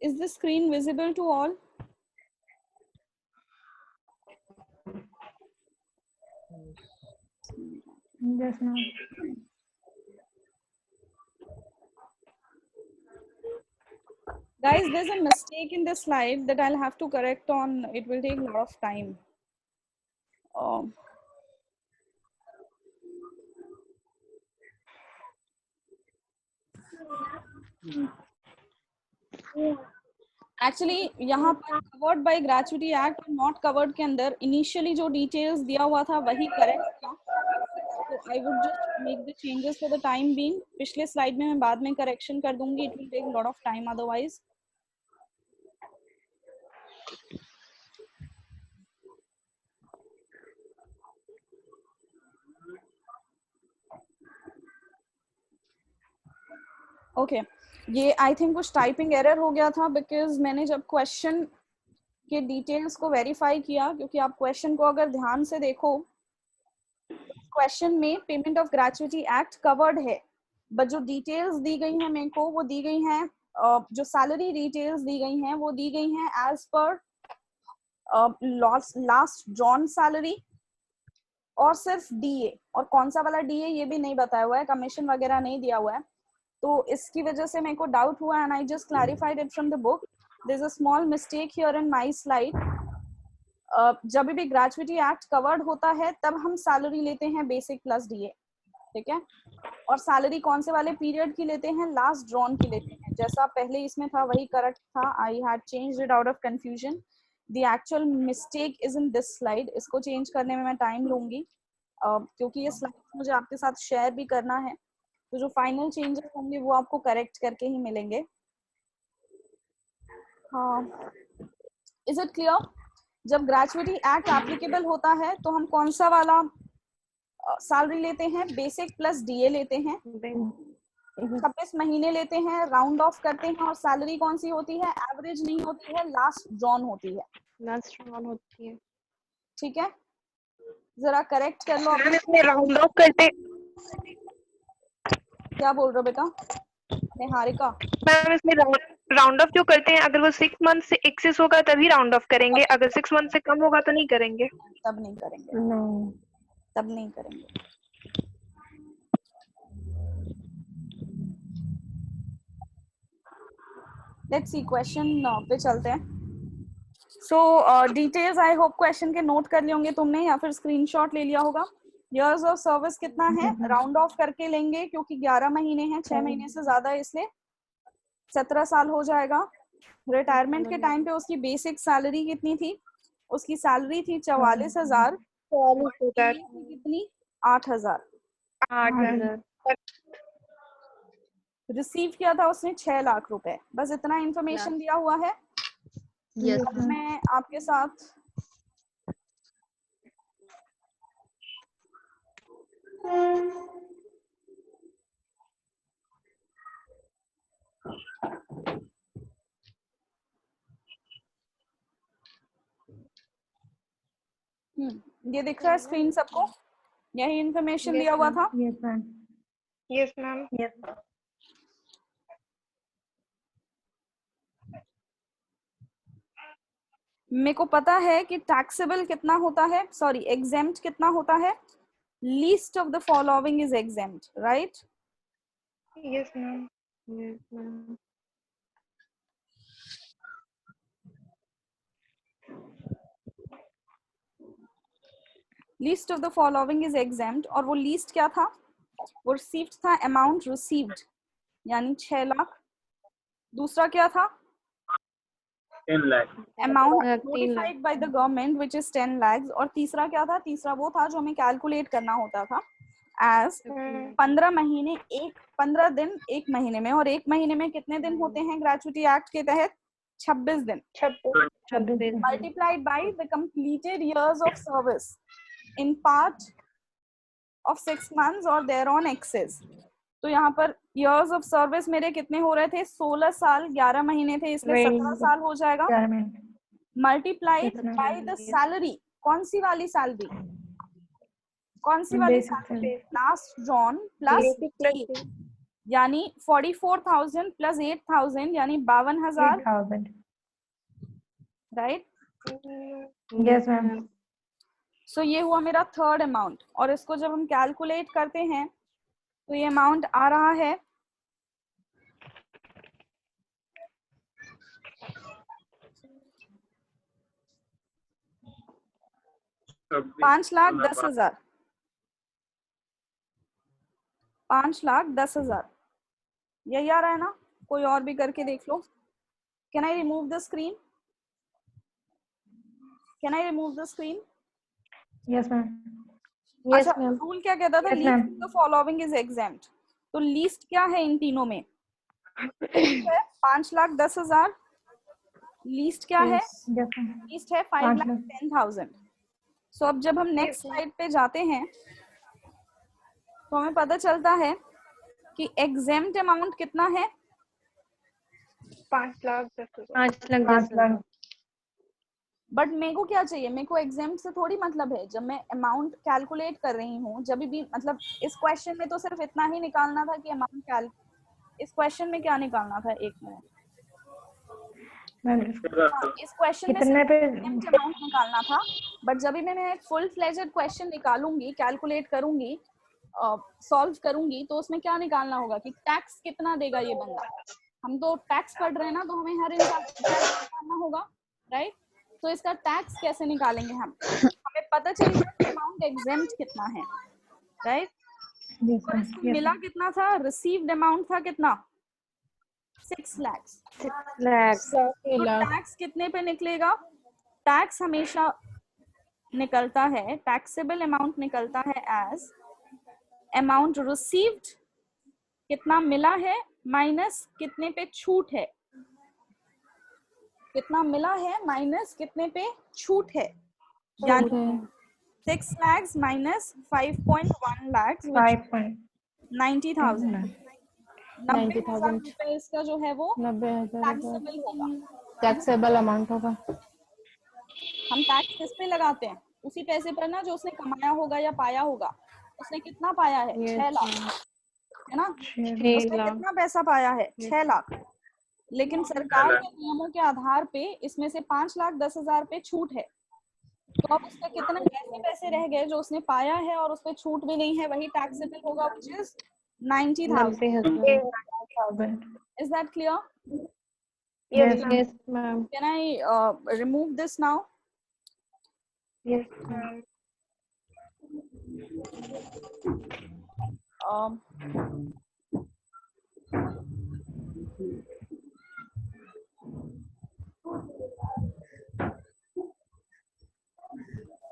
Is the screen visible to all? Yes, ma'am. Guys, there's a mistake in the slide that I'll have to correct on. It will take a lot of time. Actually यहाँ पर covered by gratuity act और not covered के अंदर initially जो details दिया हुआ था वही करेक्ट था, तो I would just make the changes for the time being. पिछले स्लाइड में मैं बाद में करेक्शन कर दूंगी, it will take lot of time otherwise. Okay ये आई थिंक कुछ टाइपिंग एरर हो गया था, बिकॉज मैंने जब क्वेश्चन के डिटेल्स को वेरीफाई किया, क्योंकि आप क्वेश्चन को अगर ध्यान से देखो, क्वेश्चन में payment of gratuity act covered है, बट जो डिटेल्स दी गई हैं मेरे को वो दी गई हैं, जो सैलरी डिटेल्स दी गई हैं वो दी गई हैं as per last drawn salary, और सिर्फ डीए, और कौन सा वाला डीए ये भी नहीं बताया हुआ है, कमीशन वगैरह नहीं दिया हुआ है। तो इसकी वजह से मेरे को डाउट हुआ and I just clarified it from the book. There is a small mistake here in my slide. जब भी ग्रेचुइटी एक्ट कवर्ड होता है तब हम सैलरी लेते हैं बेसिक प्लस डीए, ठीक है, और सैलरी कौन से वाले पीरियड की लेते हैं, लास्ट ड्रॉन की लेते हैं। जैसा पहले इसमें था वही करेक्ट था, I had changed it out of confusion. The actual mistake is in this slide. इसको चेंज करने में मैं टाइम लूंगी, क्योंकि ये स्लाइड मुझे आपके साथ शेयर भी करना है, तो जो फाइनल चेंजेस होंगे वो आपको करेक्ट करके ही मिलेंगे। हाँ, इज इट क्लियर? जब ग्रेचुइटी एक्ट एप्लीकेबल होता है तो हम कौन सा वाला सैलरी लेते हैं, बेसिक प्लस डीए लेते हैं, 26 महीने लेते हैं, राउंड ऑफ करते हैं, और सैलरी कौन सी होती है, एवरेज नहीं होती है, लास्ट ड्रॉन होती है, लास्ट ड्रॉन होती है। ठीक है, जरा करेक्ट कर लो। मैम इसमें राउंड ऑफ करते, क्या बोल रहे हो बेटा निहारिका? मैम इसमें राउंड ऑफ जो करते हैं, अगर वो 6 मंथ से एक्सेस होगा तभी राउंड ऑफ करेंगे, अगर 6 मंथ से कम होगा तो नहीं करेंगे। तब नहीं करेंगे, नहीं, तब नहीं करेंगे। लेट्स सी क्वेश्चन पे चलते हैं। So details I hope question के नोट कर लिए होंगे तुमने, या फिर स्क्रीनशॉट ले लिया होगा। इयर्स ऑफ सर्विस कितना है, राउंड ऑफ करके लेंगे क्योंकि 11 महीने हैं, 6 महीने से ज्यादा है इसलिए 17 साल हो जाएगा। रिटायरमेंट के टाइम पे उसकी बेसिक सैलरी कितनी थी, उसकी सैलरी थी 44,000, कितनी, 8,000। 8,000 रिसीव किया था उसने 6 लाख रुपए। बस इतना इंफॉर्मेशन दिया हुआ है। यस अब मैं आपके साथ ये दिख रहा है स्क्रीन सबको? यही इंफॉर्मेशन दिया हुआ था? Yes, ma'am. Yes ma'am. Yes. मेरे को पता है कि टैक्सेबल कितना होता है, सॉरी एग्जेम्प्ट कितना होता है। Least of the following is exempt, right? Yes ma'am. Yes ma'am. Least of the following is exempt, और वो लीस्ट क्या था? वो रिसीव्ड था, अमाउंट रिसीव्ड यानी 6 लाख। दूसरा क्या था? 10 lakh. Amount 3 lakh. Notified by the government which is 10 lakhs। और तीसरा क्या था? तीसरा वो था जो हमें कैलकुलेट करना होता था एज 15 महीने, 15 दिन 1 महीने में। और 1 महीने में कितने दिन होते हैं ग्रेचुइटी एक्ट के तहत? 26 दिन। 26। Multiplied by the completed years of service in part of 6 months और देयर ऑन एक्सेस। तो यहाँ पर इयर्स ऑफ सर्विस मेरे कितने हो रहे थे? 16 साल 11 महीने थे, इसलिए 17 साल हो जाएगा। 4 minutes. मल्टीप्लाइड कितना? By the salary. कौन सी वाली सैलरी? कौन सी वाली Basic salary? salary. Last John plus Basic यानी 44,000 प्लस 8,000 यानी 52,000, 8,000. राइट? Yes, ma'am. सो ये हुआ मेरा थर्ड अमाउंट। और इसको जब हम कैलकुलेट करते हैं तो ये अमाउंट आ रहा है 5,10,000। 5,10,000 यही आ रहा है ना? कोई और भी करके देख लो। Can I remove the screen? Can I remove the screen? Yes, ma'am. Yes अच्छा, मैम। रूल क्या कहता था? Yes, least ma'am. The following is exempt. तो लीस्ट क्या है इन तीनों में? 5,10,000। लीस्ट क्या है? Yes, ma'am. लीस्ट है 5,10,000। सो अब जब हम नेक्स्ट स्लाइड पे जाते हैं तो हमें पता चलता है कि एग्जेम्प्ट अमाउंट कितना है? 5,10,000। 5 lakh. बट मेरे को क्या चाहिए? मेरे को एग्जेम्प्ट से थोड़ी मतलब है। जब मैं अमाउंट कैलकुलेट कर रही हूँ, जब भी मतलब इस क्वेश्चन में तो सिर्फ इतना ही निकालना था कि अमाउंट इस क्वेश्चन में क्या निकालना था? 1 मिनट। Ma'am, इस क्वेश्चन में कितने पे? अमाउंट निकालना था। बट जब भी मैं एक फुल फ्लेजेड क्वेश्चन निकालूंगी, कैलकुलेट करूंगी, सॉल्व करूंगी, तो उसमें क्या निकालना होगा कि टैक्स कितना देगा ये बंदा। हम तो टैक्स पढ़ रहे हैं ना, तो हमें हर इंसान निकालना होगा, राइट? तो इसका टैक्स कैसे निकालेंगे हम? हमें पता चलेगा अमाउंट एग्जेम्प्ट कितना है, राइट? Yes, और ma'am. इसको Yes, मिला ma'am. कितना था? रिसीव्ड अमाउंट था कितना? 6 lakhs। लैक्स। तो टैक्स कितने पे निकलेगा? टैक्स हमेशा निकलता है, टैक्सेबल अमाउंट निकलता है एज अमाउंट रिसीव्ड, कितना मिला है, माइनस कितने पे छूट है। कितना मिला है माइनस कितने पे छूट है, यानी 6 lakhs minus 5.1 lakhs which 5 point. 90,000। 90,000 रुपए इसका जो है वो 90,000 टैक्सेबल होगा। टैक्सेबल अमाउंट होगा। हम टैक्स किस पे लगाते हैं? उसी पैसे पर ना जो उसने कमाया होगा या पाया होगा। उसने कितना पाया है? 6 लाख, है ना? उसने कितना पैसा पाया है? 6 लाख। लेकिन सरकार के नियमों के आधार पे इसमें से 5,10,000 पे छूट है। तो अब उसके कितने ऐसे पैसे रह गए जो उसने पाया है और उस पे छूट भी नहीं है, वही टैक्सेबल होगा, which is 90,000। 90,000. Is that clear? Yes, ma'am. Yes, ma'am. Can I remove this now? Yes. Um,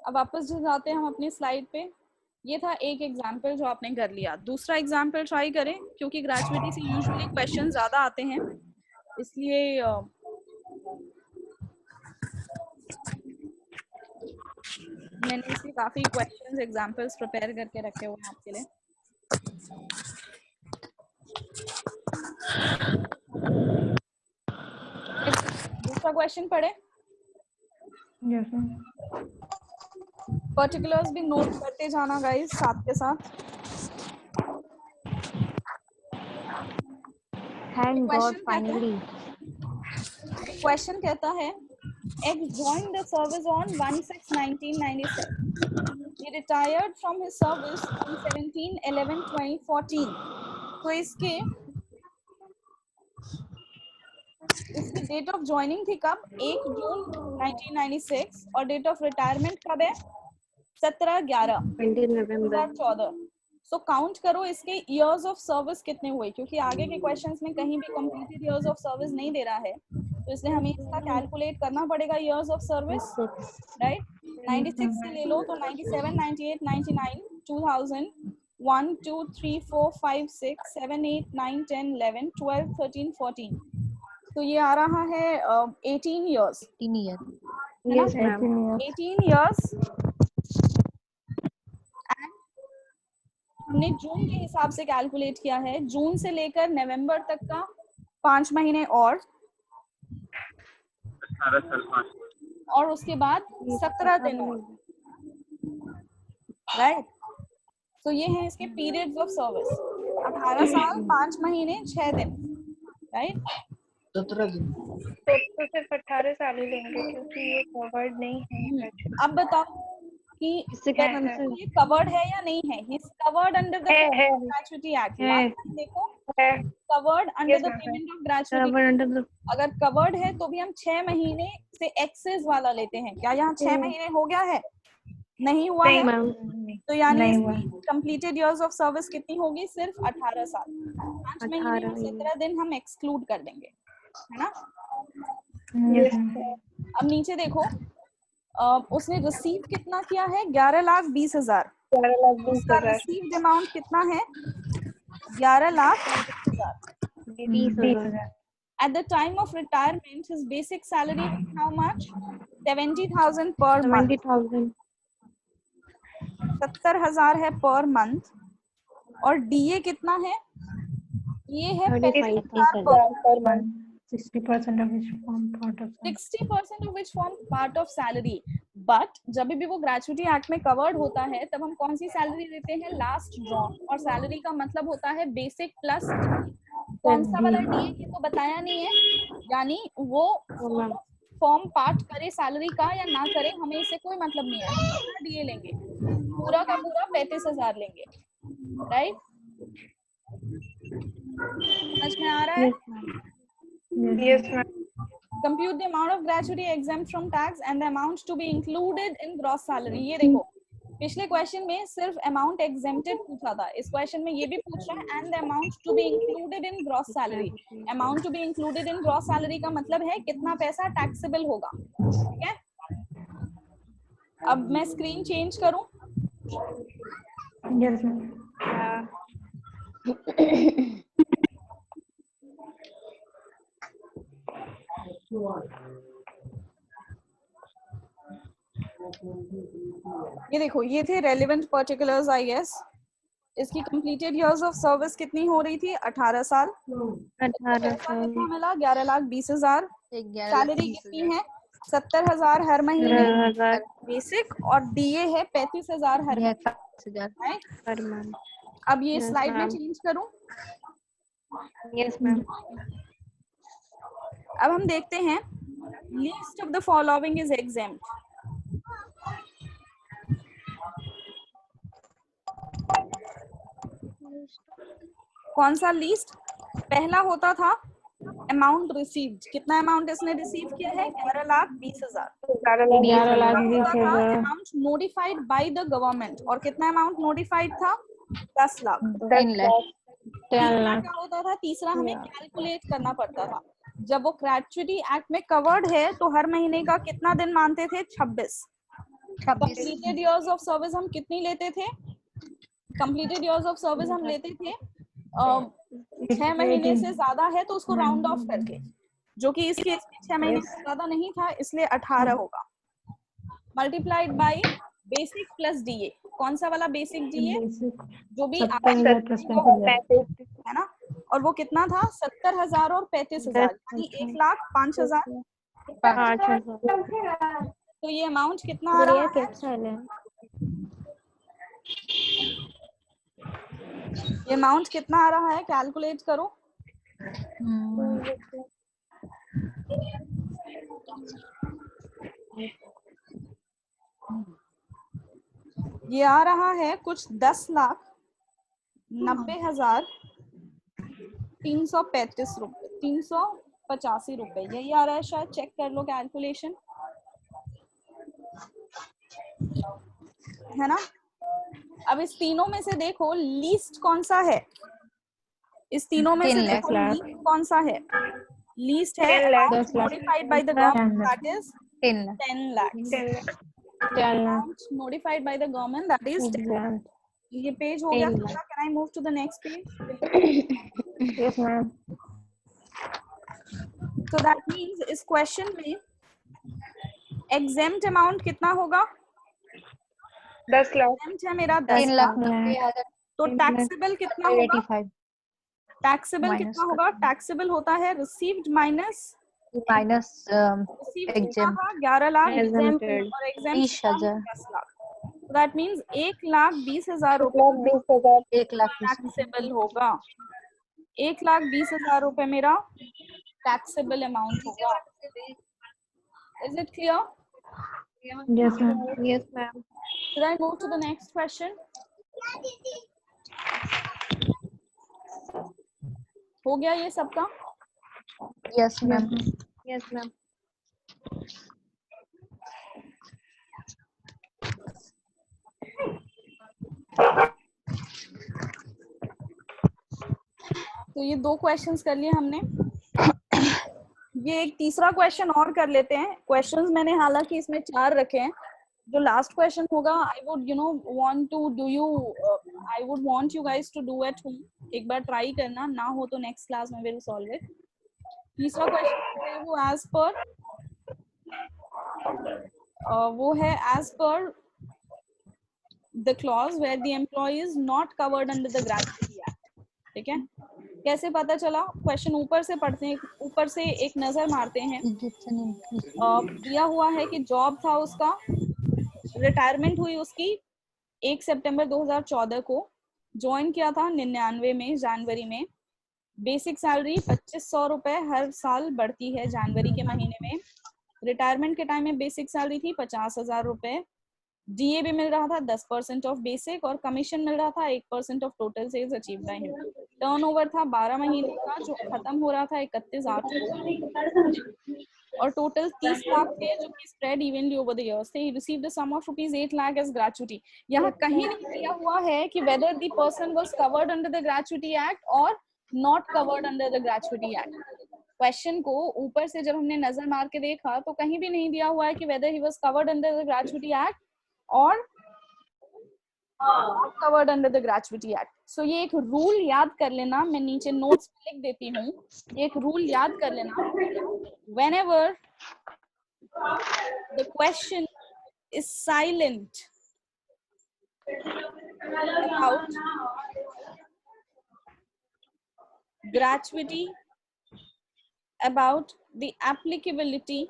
अब वापस जो जाते हैं हम अपनी स्लाइड पे। ये था एक एग्जाम्पल जो आपने कर लिया। दूसरा एग्जाम्पल ट्राई करें, क्योंकि ग्रेजुएटी से यूजुअली क्वेश्चन ज्यादा आते हैं, इसलिए मैंने इसके काफी क्वेश्चंस एग्जांपल्स प्रिपेयर करके रखे हुए हैं आपके लिए। दूसरा क्वेश्चन पढ़े। Yes, ma'am. पर्टिकुलर्स भी नोट करते जाना गाइस साथ के साथ। Thank God question finally. Question कहता है X joined the service on 1/6/1997. He retired from his service on 17/11/2014. तो इसके डेट ऑफ ज्वाइनिंग थी कब? 1 जून 1996 और डेट ऑफ रिटायरमेंट कब है? 17/11/2014। सो काउंट करो इसके इयर्स ऑफ सर्विस कितने हुए, क्योंकि आगे के क्वेश्चंस में कहीं भी कंप्लीटेड इयर्स ऑफ सर्विस नहीं दे रहा है, तो इसलिए हमें इसका कैलकुलेट करना पड़ेगा इयर्स ऑफ सर्विस, राइट। 96 से ले लो तो 97, 98, 99, 2000, 1, 2, 3, 4, 5, 6, 7, 8, 9, 10, 11, 12, 13, 14। तो ये आ रहा है 18 years. 18 year. Yes, ma'am. 18 years. हमने जून के हिसाब से कैलकुलेट किया है, जून से लेकर नवंबर तक का 5 महीने और 18 साल 5 और उसके बाद 17 दिन और, राइट। तो ये है इसके पीरियड्स ऑफ सर्विस, 18 साल 5 महीने 6 दिन, राइट। 17 दिन। तो सिर्फ 18 साल ही लेंगे क्योंकि ये कवर्ड नहीं है। अब बताओ कि ये कवर्ड है या नहीं है? He is covered under the gratuity act. देखो covered under the payment of gratuity. अगर कवर्ड है तो भी हम 6 महीने से एक्सेस वाला लेते हैं। क्या यहाँ 6 महीने हो गया है? नहीं हुआ है। तो यानी कंप्लीटेड इयर्स ऑफ सर्विस कितनी होगी? सिर्फ 18 साल 5 महीने 17 दिन हम एक्सक्लूड कर देंगे, है ना। अब नीचे देखो, उसने रिसीव कितना किया है? 11,20,000। उसका रिसीव्ड अमाउंट कितना है? 11,20,000। At the time of retirement, his basic salary was how much? 70,000 per month. 70,000 है पर मंथ। और डीए कितना है? ये है 35,000 per month. 60% of which form part of 60% of which form part of salary. But जब भी वो ग्रेच्युटी एक्ट में कवर्ड होता है तब हम कौन सी सैलरी देते हैं? Last drawn. और सैलरी का मतलब होता है बेसिक प्लस कौन सा वाला डीए, ये तो बताया नहीं है, यानी वो फॉर्म पार्ट करे सैलरी का या ना करे, हमें इससे कोई मतलब नहीं है। हम डीए लेंगे, पूरा का पूरा 35,000 लेंगे, राइट। समझ में आ रहा है? Yes, ma'am. Compute the amount of gratuity exempt from tax and the amount to be included in gross salary. ये देखो पिछले क्वेश्चन में सिर्फ अमाउंट एग्जेम्प्टेड पूछा था, इस क्वेश्चन में ये भी पूछ रहा है and the amount to be included in gross salary. Amount to be included in gross salary का मतलब है कितना पैसा टैक्सेबल होगा, ठीक है। अब मैं स्क्रीन चेंज करूं? Yes, ma'am. ये देखो, ये थे रेलेवेंट पर्टिकुलर्स आई गेस। इसकी कंप्लीटेड इयर्स ऑफ सर्विस कितनी हो रही थी? 18 साल। 18 साल मिला 11,20,000। सैलरी कितनी है? 70,000 हर महीने बेसिक, और डीए है 35,000 हर महीने। अब ये स्लाइड में चेंज करूं? Yes ma'am. अब हम देखते हैं least of the following is exempt. कौन सा लीस्ट? पहला होता था अमाउंट रिसीव्ड। कितना अमाउंट इसने रिसीव किया है? 11,20,000। Amount notified by the government, और कितना अमाउंट नोटिफाइड था? 10 लाख। 10 लाख। क्या होता था? तीसरा हमें कैलकुलेट करना पड़ता था। जब वो ग्रेच्युटी एक्ट में कवर्ड है तो हर महीने का कितना दिन मानते थे? 26। कंप्लीटेड इयर्स ऑफ सर्विस हम कितनी लेते थे? कंप्लीटेड इयर्स ऑफ सर्विस हम लेते थे 6 महीने से ज्यादा है तो उसको राउंड ऑफ करके, जो कि इसके 6 महीने से ज्यादा नहीं था इसलिए 18 होगा, multiplied by basic plus DA. कौन सा वाला बेसिक डीए? बेसिक जो भी 70,000 प्लस 35,000। है ना, और वो कितना था? 70,000 और 35,000, यानी 1,05,000। 5,000। तो ये अमाउंट कितना आ रहा है? ये अमाउंट कितना आ रहा है? कैलकुलेट करो। ये आ रहा है कुछ 10,90,335 रुपए, 385 रुपए, यही आ रहा है शायद। चेक कर लो कैलकुलेशन, है ना। अब इस तीनों में से देखो लीस्ट कौन सा है? इस तीनों में से 10 देखो लाख। लीस्ट कौन सा है? लीस्ट है 10 lakh. amount notified by the government, that is 10 lakh. 10 lakhs. Amount notified by the government, that is 10 lakhs. ये पेज हो गया पूरा। Can I move to the next page? Yes, ma'am. So that means इस question में exempt amount कितना होगा? 10 lakh. exempt है मेरा 10 10 लाख। लाख। तो taxable कितना होगा? 85 taxable कितना होगा? taxable होता है received minus माइनस received कितना exempt था? 11 लाख और exempt 30,000। 10 lakh. So that means 1,20,000 रुपए 1,20,000 टैक्सेबल होगा। 1,20,000 रुपए मेरा टैक्सेबल अमाउंट होगा। Is it clear? Yes, ma'am. Yes, ma'am. Should I move to the next question? हो गया ये सबका? Yes ma'am. Yes, ma'am. तो ये 2 क्वेश्चंस कर लिए हमने। ये एक तीसरा क्वेश्चन और कर लेते हैं। क्वेश्चंस मैंने हालांकि इसमें 4 रखे हैं। जो लास्ट क्वेश्चन होगा I would want you guys to do at home. एक बार ट्राई करना, ना हो तो नेक्स्ट क्लास में विल सॉल्व इट। तीसरा क्वेश्चन है वो है as per the clause where the employee is not covered under the gratuity act. ठीक है, कैसे पता चला? क्वेश्चन ऊपर से पढ़ते हैं, ऊपर से एक नजर मारते हैं। दिया हुआ है कि जॉब था उसका, रिटायरमेंट हुई उसकी 1 सितंबर 2014 को, ज्वाइन किया था 99 में जनवरी में। बेसिक सैलरी 2500 रुपए हर साल बढ़ती है जनवरी के महीने में। रिटायरमेंट के टाइम में बेसिक सैलरी थी 50,000 रुपए। डीए भी मिल रहा था 10% ऑफ बेसिक, और कमीशन मिल रहा था 1% of total sales achieve by him. Turnover था 12 महीने का, जो खत्म हो रहा था 31/8 को, और टोटल 30 लाख थे जो कि spread evenly over the years थे। He received the sum of rupees 8 lakh as gratuity. यहाँ कहीं नहीं दिया हुआ है कि whether the person was covered under the gratuity act और not covered under the gratuity act. Question को ऊपर से जब हमने नजर मार के देखा तो कहीं भी नहीं दिया हुआ है कि whether he was covered under the gratuity act और covered under the gratuity act. So ये एक रूल याद कर लेना, मैं नीचे नोट्स लिख देती हूँ। एक रूल याद कर लेना, whenever the question is silent about gratuity, about the applicability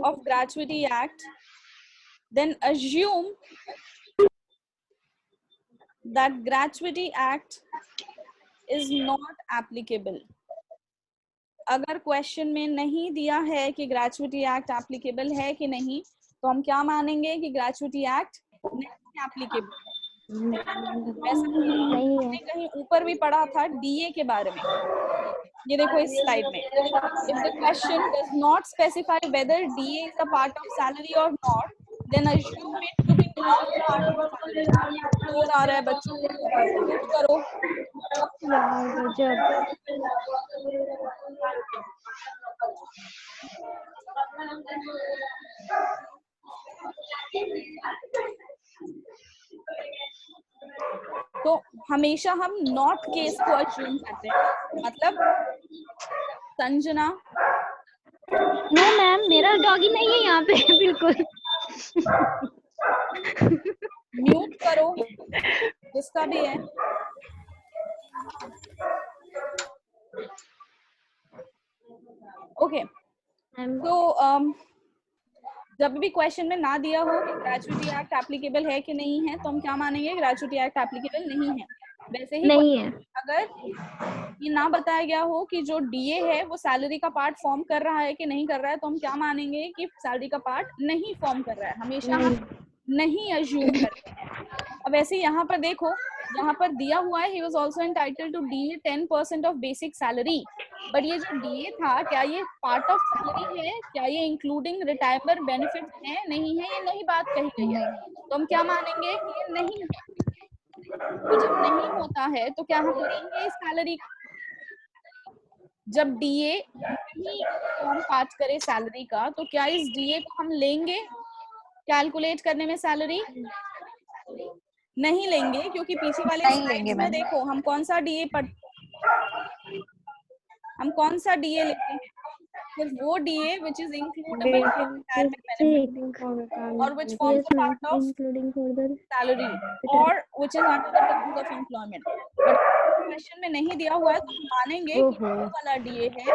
of Gratuity Act, then assume that Gratuity Act is not applicable. अगर क्वेश्चन में नहीं दिया है कि ग्रेच्युटी एक्ट एप्लीकेबल है कि नहीं, तो हम क्या मानेंगे कि ग्रेच्युटी एक्ट नहीं एप्लीकेबल। ऐसा हमने कहीं ऊपर भी पढ़ा था डीए के बारे में, ये देखो इस स्लाइड में। If the question does not specify whether DA is a part of salary और not, then assume it to be not part of salary. शोर आ रहा है बच्चों, म्यूट करो। तो हमेशा हम नॉट केस को अस्यूम करते हैं। मतलब संजना नो मैम, मेरा डॉगी नहीं है यहाँ पे बिल्कुल। म्यूट करो जिसका भी है। ओके तो जब भी क्वेश्चन में ना दिया हो कि ग्रेजुएटी एक्ट एप्लीकेबल है कि नहीं है, तो हम क्या मानेंगे? ग्रेजुएटी एक्ट एप्लीकेबल नहीं है। वैसे ही नहीं है। अगर ये ना बताया गया हो कि जो डीए है वो सैलरी का पार्ट फॉर्म कर रहा है कि नहीं कर रहा है, तो हम क्या मानेंगे? कि सैलरी का पार्ट नहीं फॉर्म कर रहा है। हमेशा हम नहीं अज्यूम करते हैं। अब ऐसे यहाँ पर देखो, यहाँ पर दिया हुआ है he was also entitled to DA 10% of basic salary, but ये जो DA था क्या ये पार्ट ऑफ सैलरी है? क्या ये इंक्लूडिंग रिटायरमेंट बेनिफिट है? नहीं है, ये नहीं बात कही गई है। तो हम क्या मानेंगे कि ये नहीं है। तो जब नहीं होता है तो क्या हम लेंगे इस सैलरी? जब डीए नहीं फॉर्म पार्ट करे सैलरी का, तो क्या इस डीए को हम लेंगे कैलकुलेट करने में सैलरी? नहीं लेंगे, क्योंकि पीछे वाले स्लाइड्स में देखो हम कौन सा डीए लेते हैं? सिर्फ वो DA which is includable in retirement benefit or which forms a part of salary or which is under the terms of employment. But question में नहीं दिया हुआ है तो हम मानेंगे कि वो वाला डीए है।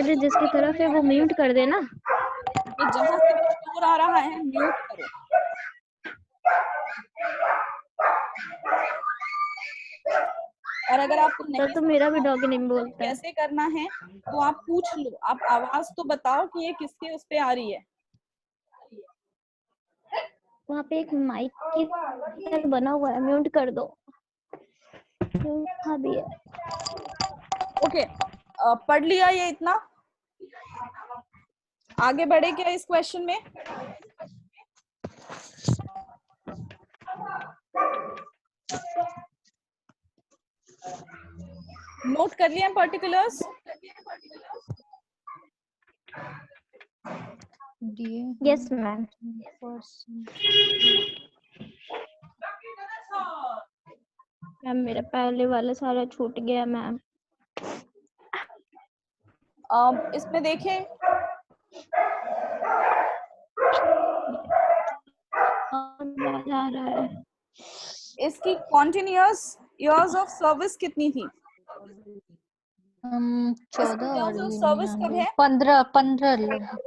अरे जिसकी तरफ है वो म्यूट कर देना। कि जहां से भी शोर आ रहा है म्यूट करो। और अगर आपको नहीं तो मेरा भी डॉगी नहीं बोलता है। कैसे करना है तो आप पूछ लो, आप आवाज तो बताओ कि ये किसके उस पे आ रही है। वहाँ पे एक माइक की तरह बना हुआ है, म्यूट कर दो। भी है। ओके, पढ़ लिया ये इतना? आगे बढ़े क्या इस क्वेश्चन में? नोट कर लिया पर्टिकुलर्स? Yes ma'am. मैम मेरा पहले वाला सारा छूट गया मैम। इसमें देखें आ रहा है। इसकी कॉन्टिन्यूअस इयर्स ऑफ सर्विस कितनी थी? 14 सर्विस कब है? 15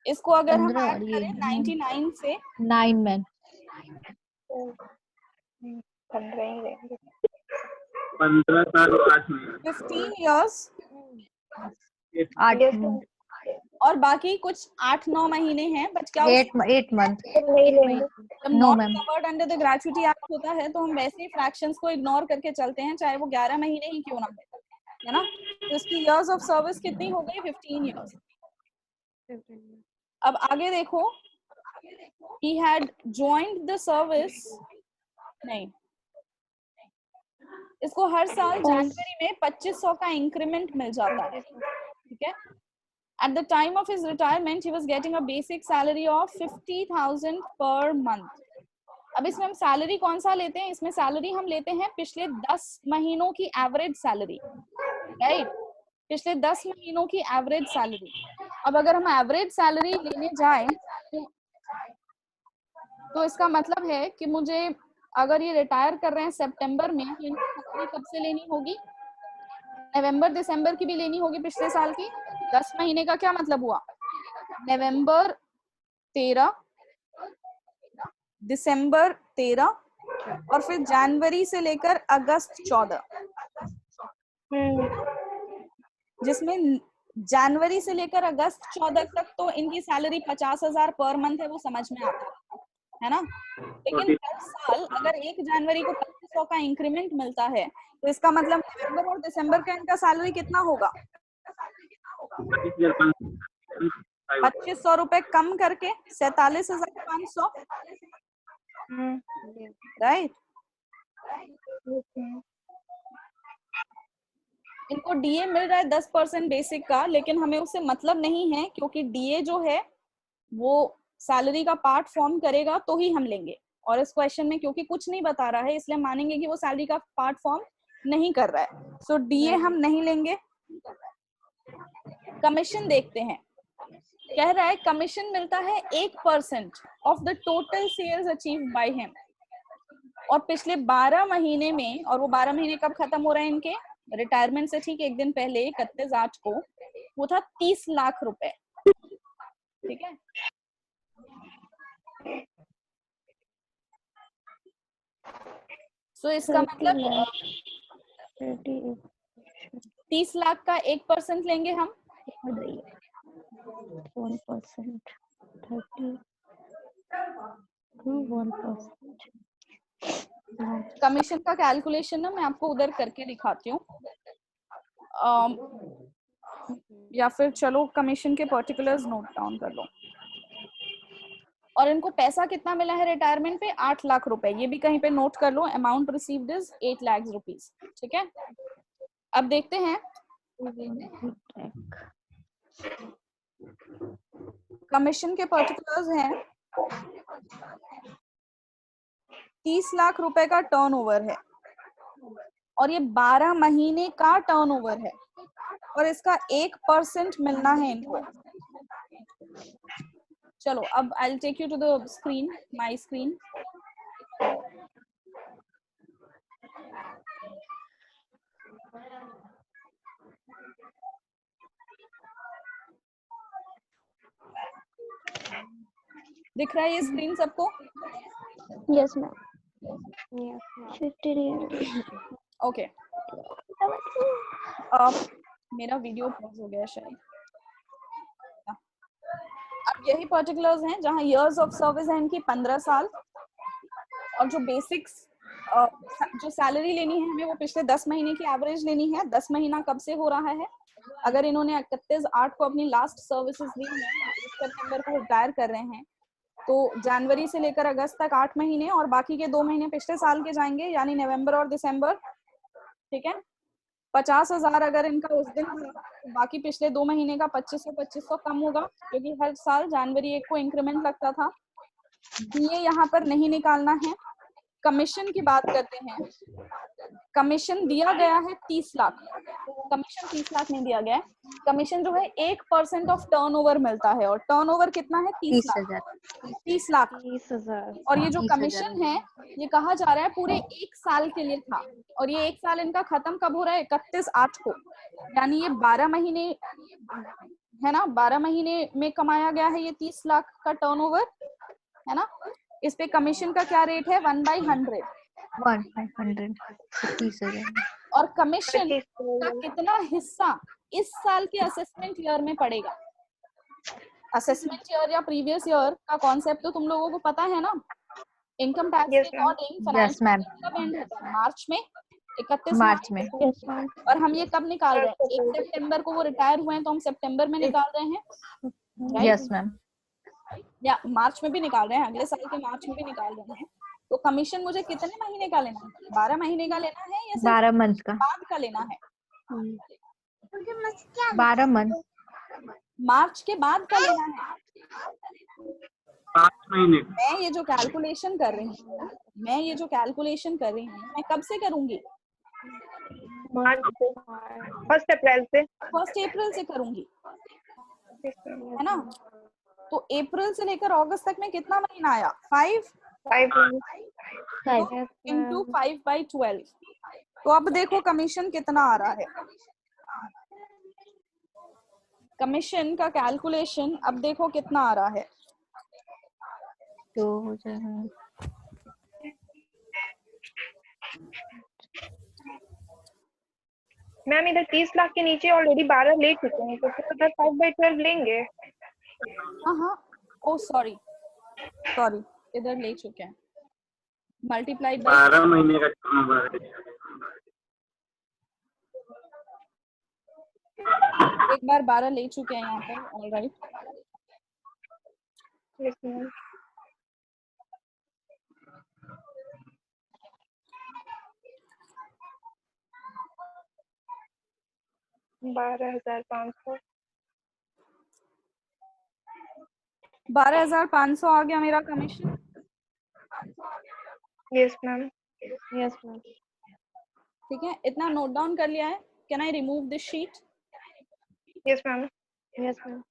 इसको अगर हम ऐड करें 99 से 9 मैम 15 साल 8 महीने 15 इयर्स 8 और बाकी कुछ 8-9 महीने हैं, बट क्या 8 मंथ जब No, not ma'am. Covered under the gratuity act होता है तो हम वैसे ही फ्रैक्शंस को इग्नोर करके चलते हैं, चाहे वो 11 महीने ही क्यों ना हो, है ना? तो इसकी इयर्स ऑफ सर्विस कितनी हो गई? 15 इयर्स। अब आगे देखो, he had joined the service, नहीं, इसको हर साल जनवरी में 2500 का इंक्रीमेंट मिल जाता है, ठीक है? At the time of his retirement, he was getting a basic salary of 50,000 per month. अब इसमें हम सैलरी कौन सा लेते हैं? इसमें सैलरी हम लेते हैं पिछले 10 महीनों की एवरेज सैलरी, राइट? पिछले 10 महीनों की एवरेज सैलरी। अब अगर हम एवरेज सैलरी लेने जाएं तो इसका मतलब है कि मुझे अगर ये रिटायर कर रहे हैं सितंबर में, तो इनकी सैलरी कब से लेनी होगी? नवंबर दिसंबर की भी लेनी होगी पिछले साल की। 10 महीने का क्या मतलब हुआ? नवंबर 13, दिसंबर 13 और फिर जनवरी से लेकर अगस्त 14, जिसमें जनवरी से लेकर अगस्त 14 तक तो इनकी सैलरी 50,000 पर मंथ है, वो समझ में आता है ना? लेकिन हर साल अगर 1 जनवरी को 2500 का इंक्रीमेंट मिलता है तो इसका मतलब नवंबर और दिसंबर का इनका सैलरी कितना होगा? 2500 रुपए कम करके 47,500, राइट? इनको डीए मिल रहा है 10% बेसिक का, लेकिन हमें उससे मतलब नहीं है, क्योंकि डीए जो है वो सैलरी का पार्ट फॉर्म करेगा तो ही हम लेंगे। और इस क्वेश्चन में क्योंकि कुछ नहीं बता रहा है, इसलिए मानेंगे कि वो सैलरी का पार्ट फॉर्म नहीं कर रहा है, सो डीए हम नहीं लेंगे। कमीशन देखते हैं, कह रहा है कमीशन मिलता है 1% of the total sales achieve by him, और पिछले 12 महीने में, और वो 12 महीने कब खत्म हो रहे हैं इनके, रिटायरमेंट से ठीक एक दिन पहले 31/8 को, वो था 30 लाख रुपए। ठीक है, सो इसका मतलब 30 लाख का 1% लेंगे हम, 1%, 30, 1%. कमीशन का कैलकुलेशन ना मैं आपको उधर करके दिखाती हूँ, या फिर चलो कमीशन के पर्टिकुलर्स नोट डाउन कर लो। और इनको पैसा कितना मिला है रिटायरमेंट पे, 8 लाख रुपए, ये भी कहीं पे नोट कर लो। Amount received is 8 lakh rupees. ठीक है, अब देखते हैं कमीशन के पर्टिकुलर्स हैं। 30 लाख रुपए का टर्नओवर है, और ये 12 महीने का टर्नओवर है, और इसका 1% मिलना है इनको। चलो अब I will take you to the screen, my screen. दिख रहा है ये स्क्रीन सबको? Yes ma'am. ओके, मेरा वीडियो पॉज हो गया शायद। अब यही पर्टिकुलर्स हैं जहां इयर्स ऑफ सर्विस है इनकी 15 साल, और जो बेसिक्स जो सैलरी लेनी है हमें वो पिछले 10 महीने की एवरेज लेनी है। 10 महीना कब से हो रहा है, अगर इन्होंने 31/8 को अपनी लास्ट सर्विसेज दी है, 1 सितंबर को रिटायर कर रहे हैं, तो जनवरी से लेकर अगस्त तक 8 महीने, और बाकी के 2 महीने पिछले साल के जाएंगे, यानी नवंबर और दिसंबर। ठीक है, 50,000 अगर इनका उस दिन था, तो बाकी पिछले 2 महीने का 2500 कम होगा, क्योंकि हर साल जनवरी 1 को इंक्रीमेंट लगता था। ये यहाँ पर नहीं निकालना है। कमीशन की बात करते हैं, कमीशन दिया गया है 30 लाख, कमीशन 30 लाख नहीं दिया गया है। कमीशन जो है 1% ऑफ टर्नओवर मिलता है, और टर्नओवर कितना है, 30 लाख। 30,000। और ये जो 30,000 कमीशन है ये कहा जा रहा है पूरे 1 साल के लिए था, और ये 1 साल इनका खत्म कब हो रहा है, 31/8 को, यानी ये 12 महीने है ना, 12 महीने में कमाया गया है ये 30 लाख का टर्नओवर, है ना। इस पे कमीशन का क्या रेट है, 1/100। 1/100, 30,000। और कमीशन का कितना हिस्सा इस साल के असेसमेंट ईयर में पड़ेगा। असेसमेंट ईयर या प्रीवियस ईयर का कॉन्सेप्ट तो तुम लोगों को पता है ना। इनकम टैक्स के अकॉर्डिंग फाइनेंशियल कब एंड होता है, मार्च में, 31 मार्च में। और हम ये कब निकाल रहे हैं, 1 सितंबर को वो रिटायर हुए हैं, तो हम सितंबर में निकाल रहे हैं। Yes ma'am. या मार्च में भी निकाल रहे हैं, अगले साल के मार्च में भी निकाल रहे हैं। तो कमीशन मुझे कितने महीने का लेना है, 12 महीने का लेना है या 12 मंथ का, बाद का लेना है? 12 मंथ, मार्च के बाद का लेना है। 5 महीने। मैं ये जो कैलकुलेशन कर रही हूँ, मैं कब से करूंगी, मार्च से, 1 अप्रैल से, 1 अप्रैल से करूंगी, है ना। तो अप्रैल से लेकर अगस्त तक में कितना महीना आया, 5 into 5/12। तो अब देखो कमीशन कितना आ रहा है। कमीशन का कैलकुलेशन अब देखो कितना आ रहा है, तो हो जाएगा मैम। इधर 30 लाख के नीचे ऑलरेडी 12 ले चुके हैं, तो फिर उधर 5/12 लेंगे। हाँ, ओ सॉरी, इधर ले चुके हैं, मल्टीप्लाइड बाय 12 महीने का टर्नओवर है। एक बार 12 ले चुके हैं यहाँ पर। Alright, yes ma'am. 12,500। 12,500 आ गया मेरा commission. Yes ma'am. Yes ma'am. ठीक है, इतना नोट डाउन कर लिया है? Can I remove this sheet? Yes ma'am. Yes ma'am.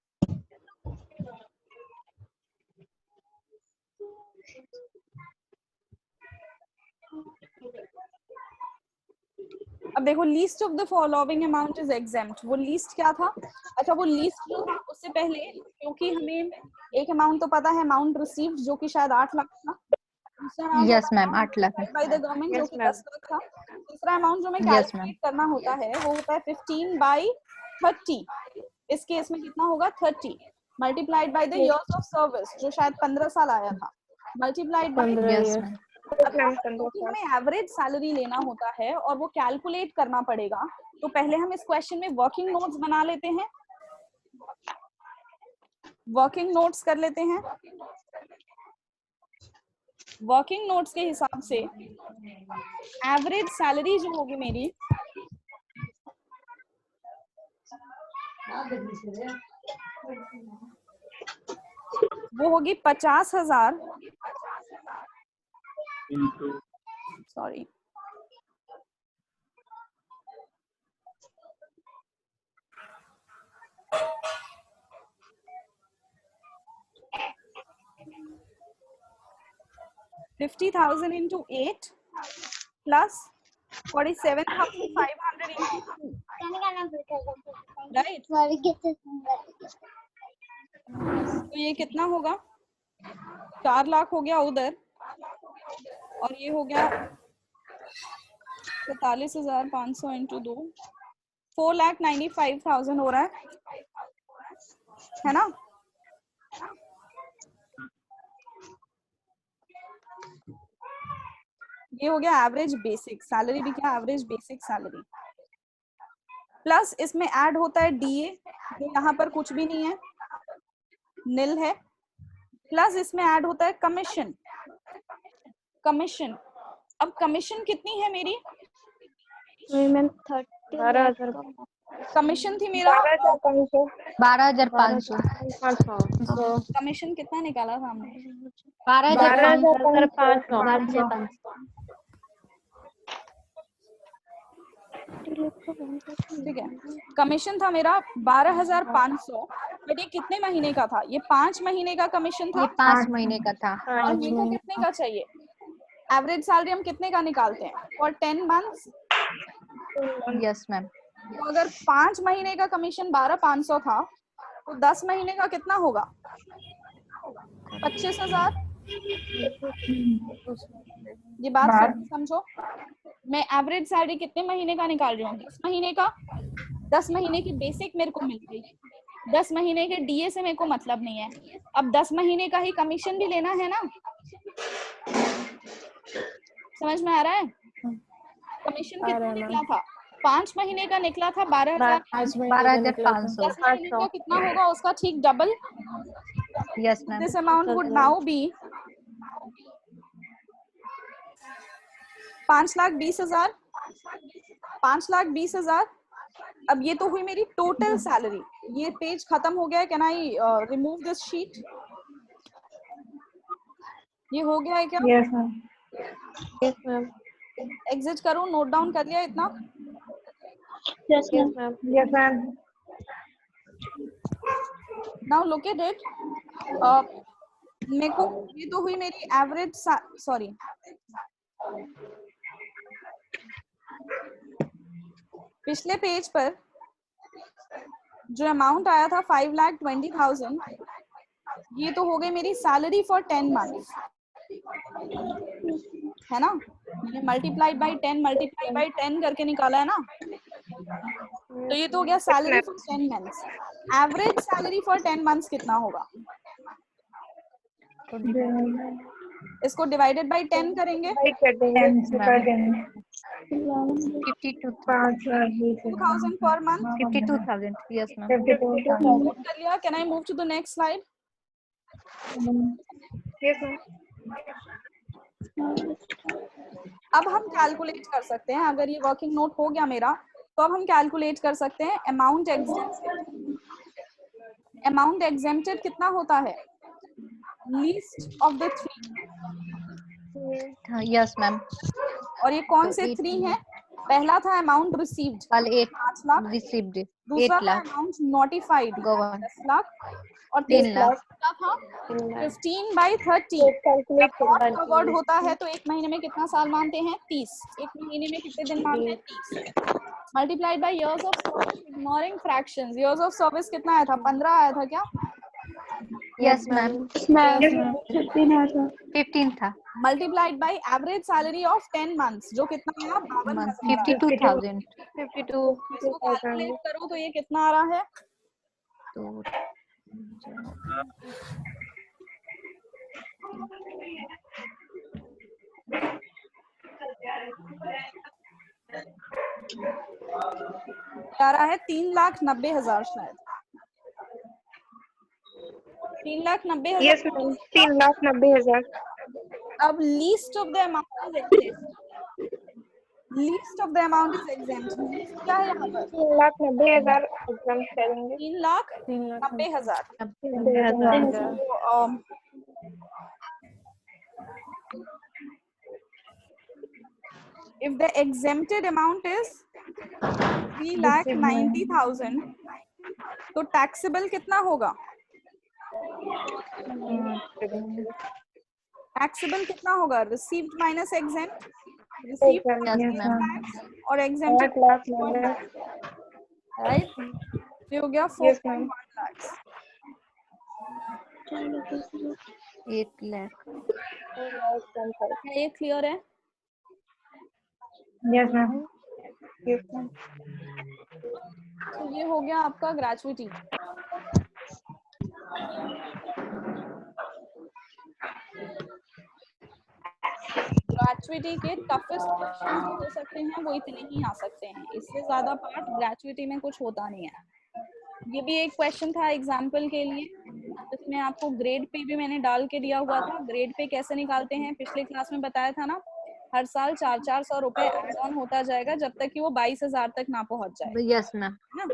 अब देखो, least of the following amount is exempt. वो लीस्ट क्या था? अच्छा, वो लीस्ट जो था उससे पहले, क्योंकि हमें एक अमाउंट तो पता है, अमाउंट रिसीव्ड जो कि शायद 8 लाख था। यस मैम 8 लाख है। बाय द गवर्नमेंट जो Yes, कि ma'am. 10 लाख था। दूसरा अमाउंट जो हमें Yes, कैलकुलेट करना होता है वो होता है 15/30। इस केस में कितना होगा? 30 multiplied by the years of service, जो शायद 15 साल आया था, multiplied by. Yes ma'am. Yes, ma'am. क्योंकि हमें एवरेज सैलरी लेना होता है और वो कैलकुलेट करना पड़ेगा, तो पहले हम इस क्वेश्चन में वर्किंग नोट्स बना लेते हैं। वर्किंग नोट्स कर लेते हैं। वर्किंग नोट्स के हिसाब से एवरेज सैलरी जो होगी मेरी, वो होगी 50,000। into sorry, $50,000 into 8 plus 47,500 into 2, right? तो ये कितना होगा? 4 लाख हो गया उधर, और ये हो गया 47,500 into 2, 4,95,000 हो रहा है ना? ये हो गया एवरेज बेसिक सैलरी। भी क्या? Average basic salary. प्लस इसमें ऐड होता है डीए, जो यहाँ पर कुछ भी नहीं है, नील है। प्लस इसमें ऐड होता है कमीशन। कमीशन, अब कमीशन कितनी है मेरी? मैम 30 कमीशन थी मेरा 12,500। कमीशन कितना निकाला था हमने? 12,500। ठीक है, कमीशन था मेरा 12,500, बट ये कितने महीने का था? ये 5 महीने का कमीशन था। ये 5 महीने का था। और मेरे को कितने का चाहिए? एवरेज सैलरी हम कितने का निकालते हैं? For 10 months. Yes ma'am. तो अगर 5 महीने का कमीशन 12,500 था, तो 10 महीने का कितना होगा? 25,000। ये बात समझो। मैं एवरेज सैलरी कितने महीने का निकाल रही हूँ? 10 महीने का। 10 महीने की बेसिक मेरे को मिल गई, 10 महीने के डीए से मेरे को मतलब नहीं है। अब 10 महीने का ही कमीशन भी लेना है ना? समझ में आ रहा है? कमीशन कितना निकला था? 5 महीने का निकला था 12,500। 10 महीने का कितना होगा उसका ठीक double. Yes ma'am. This amount would now be 5,20,000। 5,20,000। अब ये तो हुई मेरी टोटल सैलरी। ये पेज खत्म हो गया है। Can I remove this sheet? ये हो गया है क्या? Yes ma'am. Yes ma'am. Exit करूं? नोट डाउन कर लिया इतना? Yes ma'am. Yes ma'am. Now look at it. मेरे को ये तो हुई मेरी एवरेज, सॉरी, पिछले पेज पर जो अमाउंट आया था 5,20,000, ये तो हो गई मेरी सैलरी फॉर 10 मंथ्स, है ना? मैंने मल्टीप्लाइड बाय 10 करके निकाला है ना? तो ये तो हो गया salary for 10 months. Average salary for 10 months कितना होगा? इसको डिवाइडेड बाय 10 करेंगे। 52,000 per month. 52,000। Yes ma'am. Note कर लिया? Can I move to the next slide? Yes ma'am. अब हम कैलकुलेट कर सकते हैं। अगर ये वर्किंग नोट हो गया मेरा, तो अब हम कैलकुलेट कर सकते हैं अमाउंट एग्जेम्प्टेड। अमाउंट एग्जेम्प्टेड कितना होता है? Least of the 3। Yes ma'am. और ये कौन से 3 हैं? पहला था अमाउंट रिसीव्ड वाले 8 5 लाख, रिसीव्ड दूसरा 8 था lakh amount notified govern 10 lakh, और 3 तीसरा लाख था 15/30। कैलकुलेट जब नॉट कवर्ड होता है तो एक महीने में कितना साल मानते हैं? 30। एक महीने में कितने दिन मानते हैं? 30 multiplied by years of service ignoring fractions. Years of service कितना आया था? 15 आया था क्या? यस मैम 15 था multiplied by average salary of 10 months, जो कितना आया? 52,000 आया। 52,000 इसको कैलकुलेट करो तो ये कितना आ रहा है? तो आ रहा है 3,90,000 शायद। 3,90,000। Yes ma'am 3,90,000। अब least of the amount is exempt. Least of the amount is exempt. क्या है यहाँ पर? 3,90,000 एग्जाम करेंगे। 3,90,000। If the exempted amount is 3,90,000, तो टैक्सेबल कितना होगा? टैक्सेबल कितना होगा? रिसीव्ड माइनस एग्जेम्प्ट, रिसीव्ड और एग्जेम्प्टेड, राइट? ये हो गया 4.1 लाख। 8 लाख ये क्लियर है? Yes ma'am. तो ये हो गया आपका ग्रेचुइटी। ग्रेचुइटी के टफेस्ट क्वेश्चन जो हो सकते हैं वो इतने ही आ सकते हैं, इससे ज्यादा पार्ट ग्रेचुइटी में कुछ होता नहीं है। ये भी एक क्वेश्चन था एग्जाम्पल के लिए, जिसमें आपको ग्रेड पे भी मैंने डाल के दिया हुआ था। ग्रेड पे कैसे निकालते हैं पिछले क्लास में बताया था ना, हर साल 400 रुपए एड ऑन होता जाएगा जब तक कि वो 22,000 तक ना पहुंच जाए। यस मैम ना,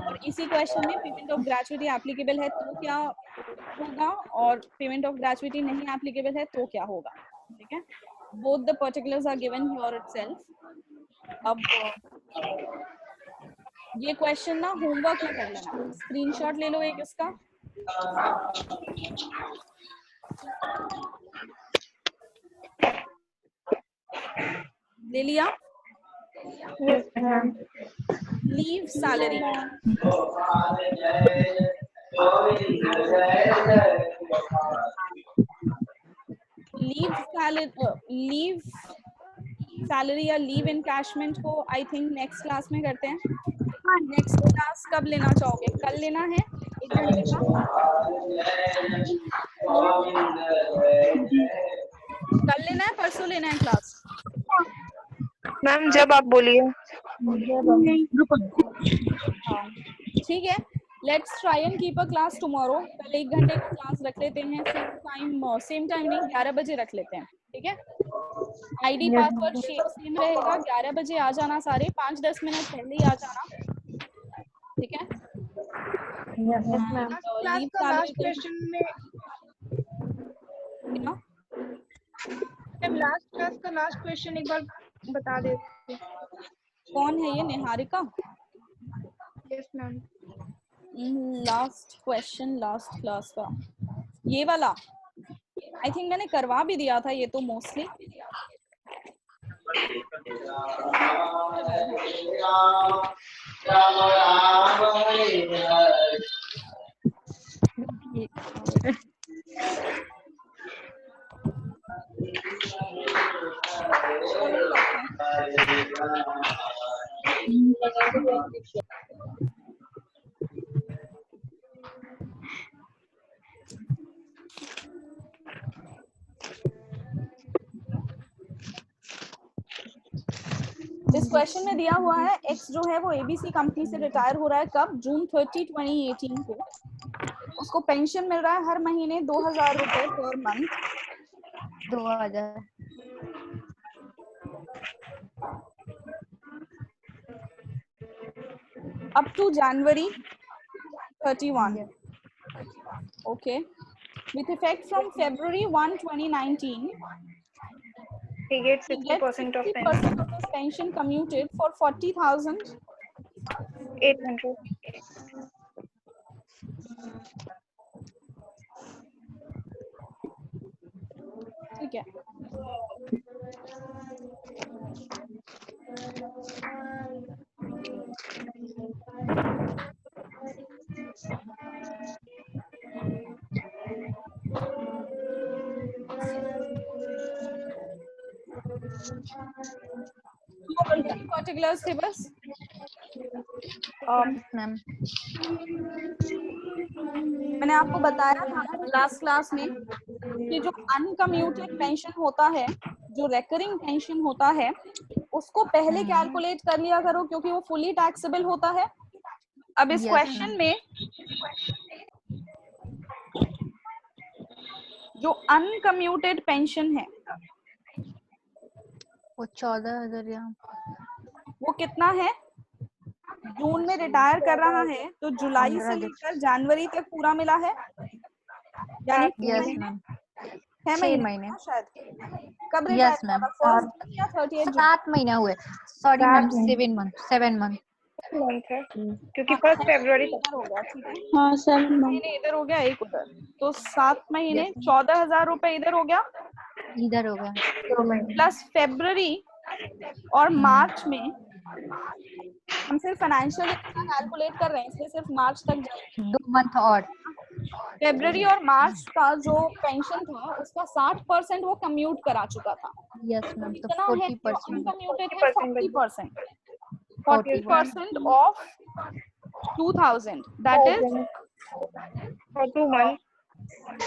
और इसी क्वेश्चन में पेमेंट ऑफ ग्रेचुइटी एप्लीकेबल है तो क्या होगा, और पेमेंट ऑफ ग्रेचुइटी नहीं एप्लीकेबल है तो क्या होगा। ठीक है, both the particulars are given here itself. अब ये क्वेश्चन ना होमवर्क में कर लेना, स्क्रीनशॉट ले लो एक इसका। ले लिया? लीव सैलरी, लीव सैलरी या लीव इनकैशमेंट को आई थिंक नेक्स्ट क्लास में करते हैं। नेक्स्ट क्लास कब लेना चाहोगे? कल लेना है 1 घंटे का? कल लेना है, परसों लेना है क्लास? मैम जब आप बोलिए। हाँ ठीक है, let's try and keep a class tomorrow. कल 1 घंटे का क्लास रख लेते हैं, सेम टाइम नहीं 11 बजे रख लेते हैं। ठीक है, आईडी पासवर्ड सेम रहेगा, 11 बजे आ जाना सारे, 5-10 मिनट पहले ही आ जाना। ठीक है, क्लास का लास्ट क्वेश्चन में लास्ट क्लास का लास्ट क्वेश्चन एक बार बता देते। कौन है ये? Niharika? Yes ma'am. Last question last class का ये वाला आई थिंक मैंने करवा भी दिया था ये तो मोस्टली। इस क्वेश्चन में दिया हुआ है एक्स जो है वो एबीसी कंपनी से रिटायर हो रहा है कब? जून 30, 2018 को। उसको पेंशन मिल रहा है हर महीने 2,000 रुपए per month. 2000 up to January 31. Okay. With effect from February 1, 2019, he gets he gets 60% of 60% of his pension commuted for 800. ठीक है। पर्टिकुलर्स थे बस। मैम मैंने आपको बताया था ना लास्ट क्लास में कि जो अनकम्यूटेड पेंशन होता है, जो रेकरिंग पेंशन होता है, उसको पहले कैलकुलेट कर लिया करो क्योंकि वो फुली टैक्सेबल होता है। अब इस Yes, क्वेश्चन में जो अनकम्यूटेड पेंशन है वो 14,000 या वो कितना है? जून में रिटायर कर रहा है तो जुलाई से 15 लेकर जनवरी तक पूरा मिला है, यानी यस मैम 6 6 महीने महीने ना शायद। कब यस रिटायर मैम करा? 1 जून या 30 जून? 7 महीने हुए सॉरी मैम 7 मंथ मंथ है क्योंकि 1 फरवरी तक इधर हो गया, ठीक है। हाँ 7 मंथ महीने इधर हो गया, एक उधर, तो 7 महीने 14,000 रुपए इधर हो गया, इधर हो गया प्लस फेब्रुवरी और मार्च में हम सिर्फ फाइनेंशियल कैलकुलेट कर रहे हैं इसलिए सिर्फ मार्च तक जाएंगे। 2 मंथ और फेब्रुवरी और मार्च का जो पेंशन था उसका 60% वो कम्यूट करा चुका था। यस मैम तो कितना है? 40% अनकम्यूटेड है 40%। 40% 40% of 2000 that is for 2 months.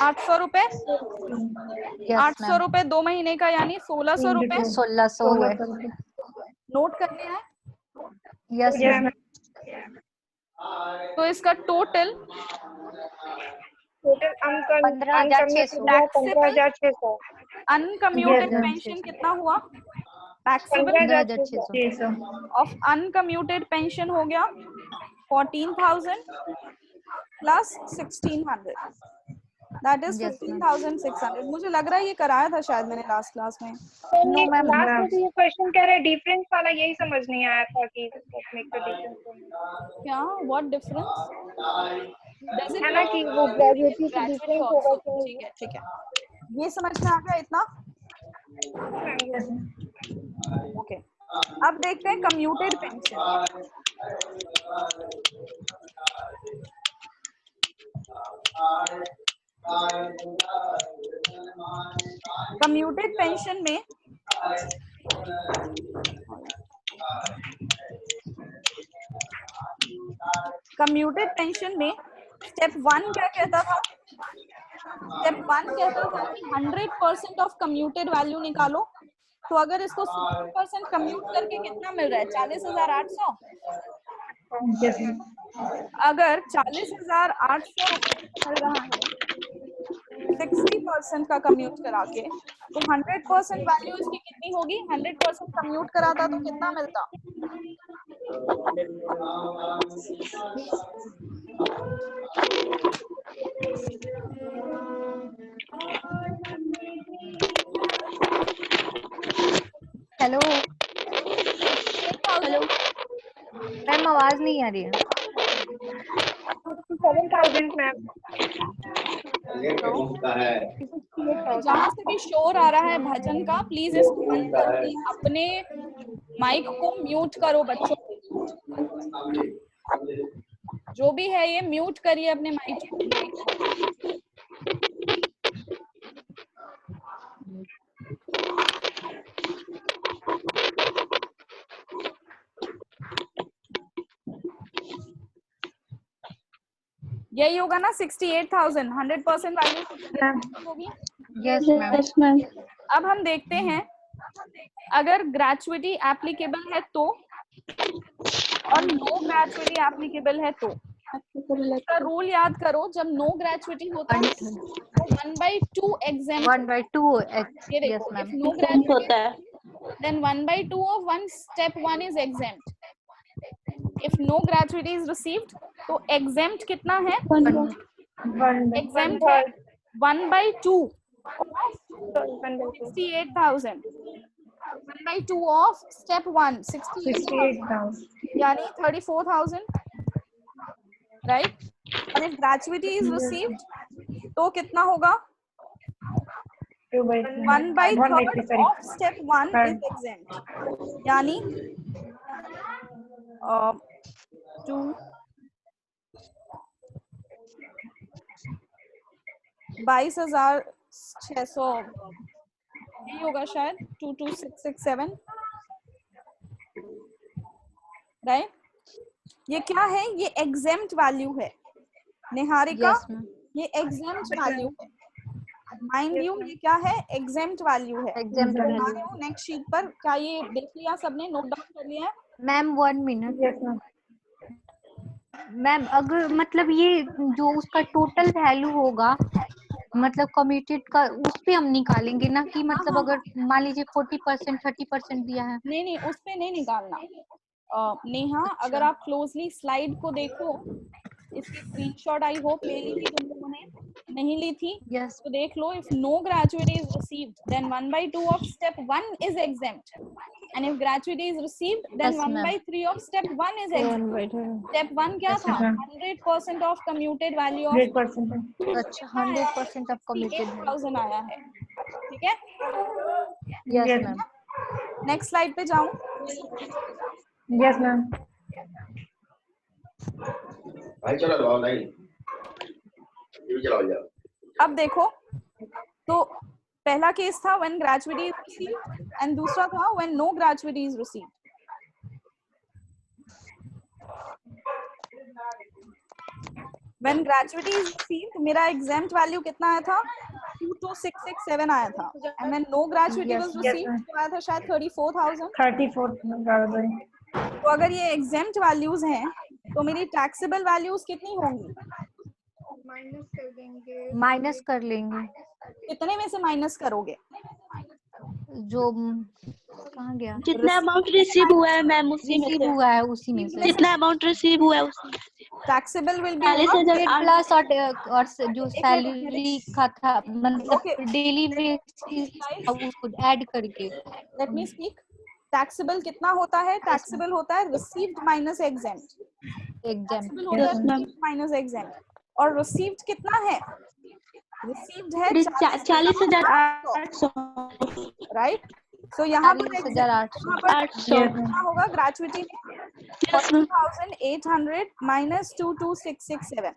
800 रुपए। यस 800 मैम रुपए 2 महीने का यानी 1600 रुपए। 1600 हुए नोट कर लिया है? यस Yes, मैम तो इसका total total 15,600 15,600 uncommuted Yes, pension कितना हुआ? टैक्सेबल 15,600 ऑफ अनकम्यूटेड पेंशन हो गया 14,000 plus 1,600 that is Yes, ma'am. 15,600। मुझे लग रहा है ये कराया था शायद मैंने लास्ट क्लास में। नो मैम लास्ट में जो ये क्वेश्चन कह रहे हैं डिफरेंस वाला, यही समझ नहीं आया था कि मेक द डिफरेंस क्या? What difference? डज इट है ना कि वो ग्रेजुएटी से डिफरेंस होगा कि ठीक है, ठीक है, ये समझ में आ गया इतना। ओके, अब देखते हैं कम्यूटेड पेंशन। कम्यूटेड पेंशन में स्टेप 1 क्या कहता था? स्टेप 1 कहता था कि 100% ऑफ कम्यूटेड वैल्यू निकालो। तो अगर इसको 60% कम्यूट करके कितना मिल रहा है? 40,800। अगर 40,800 रुपए मिल रहा है 60% का कम्यूट करा के, तो 100% वैल्यू इसकी कितनी होगी? 100% कम्यूट कराता तो कितना मिलता? हेलो हेलो मैम आवाज नहीं आ रही है 7,000 मैम। जहाँ से भी शोर आ रहा है भजन का, प्लीज इसको बंद करके अपने माइक को म्यूट करो। बच्चों जो भी है ये म्यूट करिए अपने माइक को। यही होगा ना 68,000 100% वैल्यू होगी। यस मैम यस मैम अब हम देखते हैं अगर ग्रेचुइटी एप्लीकेबल है तो और नो ग्रेचुइटी एप्लीकेबल है तो। इसका रूल याद करो, जब नो ग्रेचुइटी होता है तो 1/2 एग्जाम्पट 1/2 ये यस देखो, मैम if no gratuity होता है then 1/2 of one step 1 is exempt. If no gratuity is received तो exempt कितना है? exempt है 1/2 of 68,000 1/2 of step 1 68,000 यानी 34,000, राइट। और if gratuity is received तो कितना होगा? 1/3 of step 1 is exempt, यानी 22,600 यही होगा शायद, 22,667, राइट। ये क्या है? ये एग्जेम्प्ट वैल्यू है निहारिका। Yes, ma'am. ये एग्जेम्प्ट वैल्यू है, माइंड यू। ये क्या है? एग्जेम्प्ट वैल्यू है। Exempt value. नेक्स्ट शीट पर क्या ये देख लिया सबने? नोट डाउन कर लिया है? Ma'am 1 minute. मैम अगर मतलब ये जो उसका टोटल वैल्यू होगा मतलब कमिटेड का, उस पे हम निकालेंगे ना कि मतलब अगर मान लीजिए 40% 30% दिया है। नहीं, उस पे नहीं निकालना। नेहा, अगर आप क्लोजली स्लाइड को देखो, इसकी स्क्रीनशॉट आई होप ले ली थी तुम लोगों ने, नहीं ली थी? Yes. तो देख लो, if no gratuity is received then 1/2 of step 1 is exempt, and if gratuity is received then Yes, ma'am. 1/3 of step 1 is exempt. Step 1 क्या था? 100% of commuted value of अच्छा 100% of committed है। 68,000 आया है, ठीक है? Yes, ma'am. नेक्स्ट स्लाइड पे जाऊं? Yes ma'am. भाई चला लो नहीं, ये चलाओ जाओ। अब देखो, तो पहला केस था when gratuity is received and दूसरा था when no gratuity is received। When gratuity is received मेरा exempt value कितना आया था? 22,667 आया था, and when no gratuity was received तो आया था शायद 34,000। 34,000। तो अगर ये exempt values हैं तो मेरी taxable values कितनी होंगी? माइनस कर देंगे। माइनस कर लेंगे। कितने में से माइनस करोगे? जो कहाँ गया? जितना अमाउंट रिसीव हुआ है मैम उसी में रिसीव से, हुआ है उसी में से। जितना अमाउंट रिसीव हुआ है उसी में से। Taxable will be 40,000 प्लस और जो सैलरी का था मतलब डेली बेसिस उसको ऐड करके। Let me speak. Taxable कितना होता है? Taxable होता है received minus exempt। Taxable होता है received minus exempt। और received कितना है? Received है 40,800, राइट। सो यहाँ पर 40,800 कितना होगा ग्रेचुइटी में? 40,800 माइनस 22,667।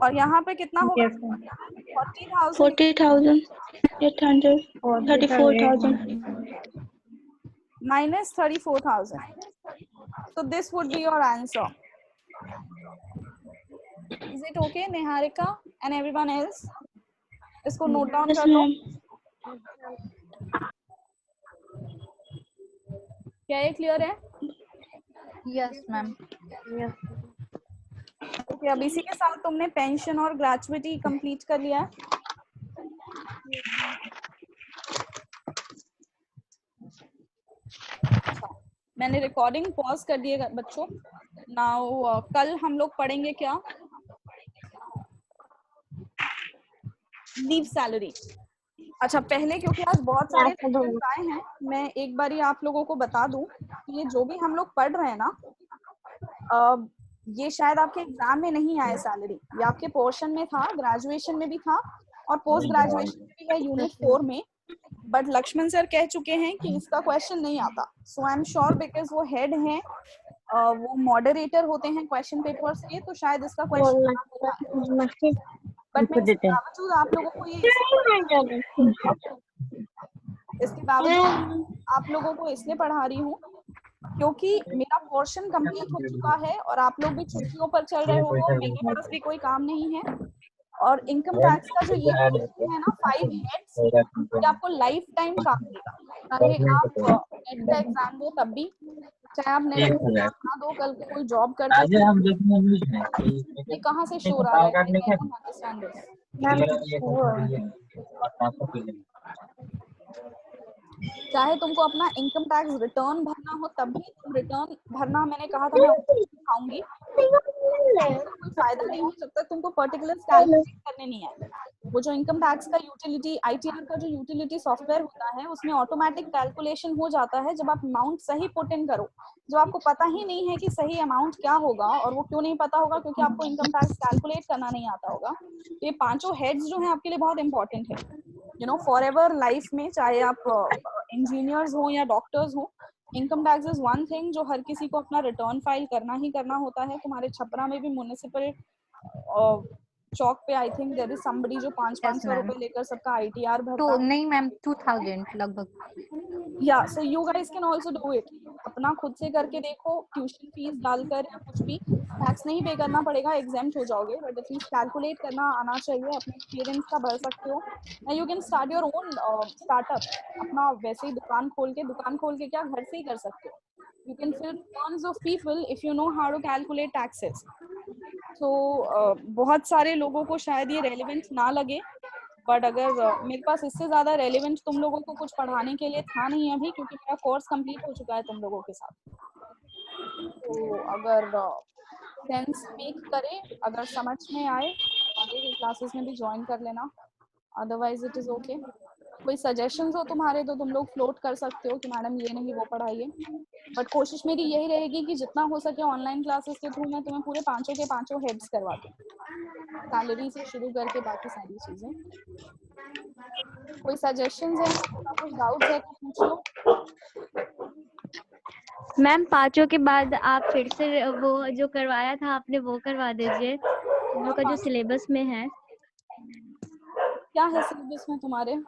और यहाँ पे कितना होगा? 40,800, 34,000 minus 34,000. So this would be your answer. Is it okay, Niharika and everyone else? इसको नोट डाउन कर लो। क्या ये क्लियर है? Yes ma'am. ओके, अब इसी के साथ तुमने पेंशन और ग्रेचुइटी कंप्लीट कर लिया है। मैंने रिकॉर्डिंग पॉज कर दी है बच्चों। नाउ कल हम लोग पढ़ेंगे क्या? Leave salary. अच्छा, पहले क्योंकि आज बहुत सारे क्वेश्चन आए हैं, मैं एक बार आप लोगों को बता दूं कि ये जो भी हम लोग पढ़ रहे हैं ना, ये शायद आपके एग्जाम में नहीं आया सैलरी, ये आपके पोर्शन में था, ग्रेजुएशन में भी था और पोस्ट ग्रेजुएशन में भी है यूनिट 4 में। बट लक्ष्मण सर कह चुके हैं कि इसका क्वेश्चन नहीं आता। सो आई एम श्योर बिकॉज वो हेड हैं, वो मॉडरेटर होते हैं क्वेश्चन पेपर्स के, तो शायद इसका क्वेश्चन। बट मैं इसके बावजूद आप लोगों को आप लोगों को इसलिए पढ़ा रही हूँ क्योंकि मेरा पोर्शन कंप्लीट हो चुका है और आप लोग भी छुट्टियों पर चल रहे हो, मेरे पास भी कोई काम नहीं है। और इनकम टैक्स का जो ये है ना 5 हेड्स, ये आपको लाइफ टाइम काम देगा, चाहे आप नेट का एग्जाम दो तब भी, चाहे आप नेट का एग्जाम ना दो, कल को कोई जॉब कर दो। ये कहाँ से शोर आ रहा है? चाहे तुमको अपना इनकम टैक्स रिटर्न भरना हो तब भी तुम रिटर्न भरना, मैंने कहा था मैं आपको सिखाऊंगी, कोई फायदा नहीं हो जब तक तुमको पर्टिकुलर कैलकुलेट करने नहीं आए। वो जो इनकम टैक्स का यूटिलिटी, ITR का जो यूटिलिटी सॉफ्टवेयर होता है उसमें ऑटोमेटिक कैलकुलेशन हो जाता है जब आप अमाउंट सही पुट इन करो। जब आपको पता ही नहीं है कि सही अमाउंट क्या होगा, और वो क्यों नहीं पता होगा, क्योंकि आपको इनकम टैक्स कैलकुलेट करना नहीं आता होगा। तो ये पांचों हेड्स जो है आपके लिए बहुत इंपॉर्टेंट है, you know, for ever life में, चाहे आप इंजीनियर्स हो या डॉक्टर्स हो, income tax is one thing जो हर किसी को अपना रिटर्न फाइल करना ही करना होता है। तुम्हारे छपरा में भी म्युनिसिपल चौक पे I think there is somebody जो 500 ma'am. रुपए लेकर सबका ITR तो भरता है। नहीं मैम 2000 लगभग। या so you guys can also do it, अपना खुद से करके देखो, ट्यूशन फीस डालकर या कुछ भी, टैक्स नहीं पे करना पड़ेगा, एग्जेम्प्ट हो जाओगे, बट एटलीस्ट कैलकुलेट करना आना चाहिए। अपने पेरेंट्स का भर सकते हो, या you can start your own startup, अपना वैसे ही दुकान खोल के क्या घर से ही कर सकते हो। You can fill tons of people if you know how to calculate taxes. So बहुत सारे लोगों को शायद ये रेलिवेंट ना लगे, बट अगर मेरे पास इससे ज्यादा रेलिवेंट तुम लोगों को कुछ पढ़ाने के लिए था नहीं अभी, क्योंकि मेरा कोर्स कंप्लीट हो चुका है तुम लोगों के साथ। तो अगर सेंस मेक करे, अगर समझ में आए, आगे की क्लासेस में भी ज्वाइन कर लेना, अदरवाइज इट इज ओके। कोई सजेशंस हो तुम्हारे तो तुम लोग फ्लोट कर सकते हो कि मैडम ये नहीं वो पढ़ाइए, बट कोशिश मेरी यही रहेगी कि जितना हो सके ऑनलाइन क्लासेस के थ्रू मैं तुम्हें पूरे पांचों के पांचों हेड्स करवा दूं, सैलरी से शुरू करके बाकी सारी चीजें। कोई सजेशंस है, कुछ डाउट्स है तो पूछ लो। मैम 5 के बाद आप फिर से वो जो करवाया था आपने वो करवा दीजिए, हम लोग का जो सिलेबस में है। क्या है सिलेबस में तुम्हारे?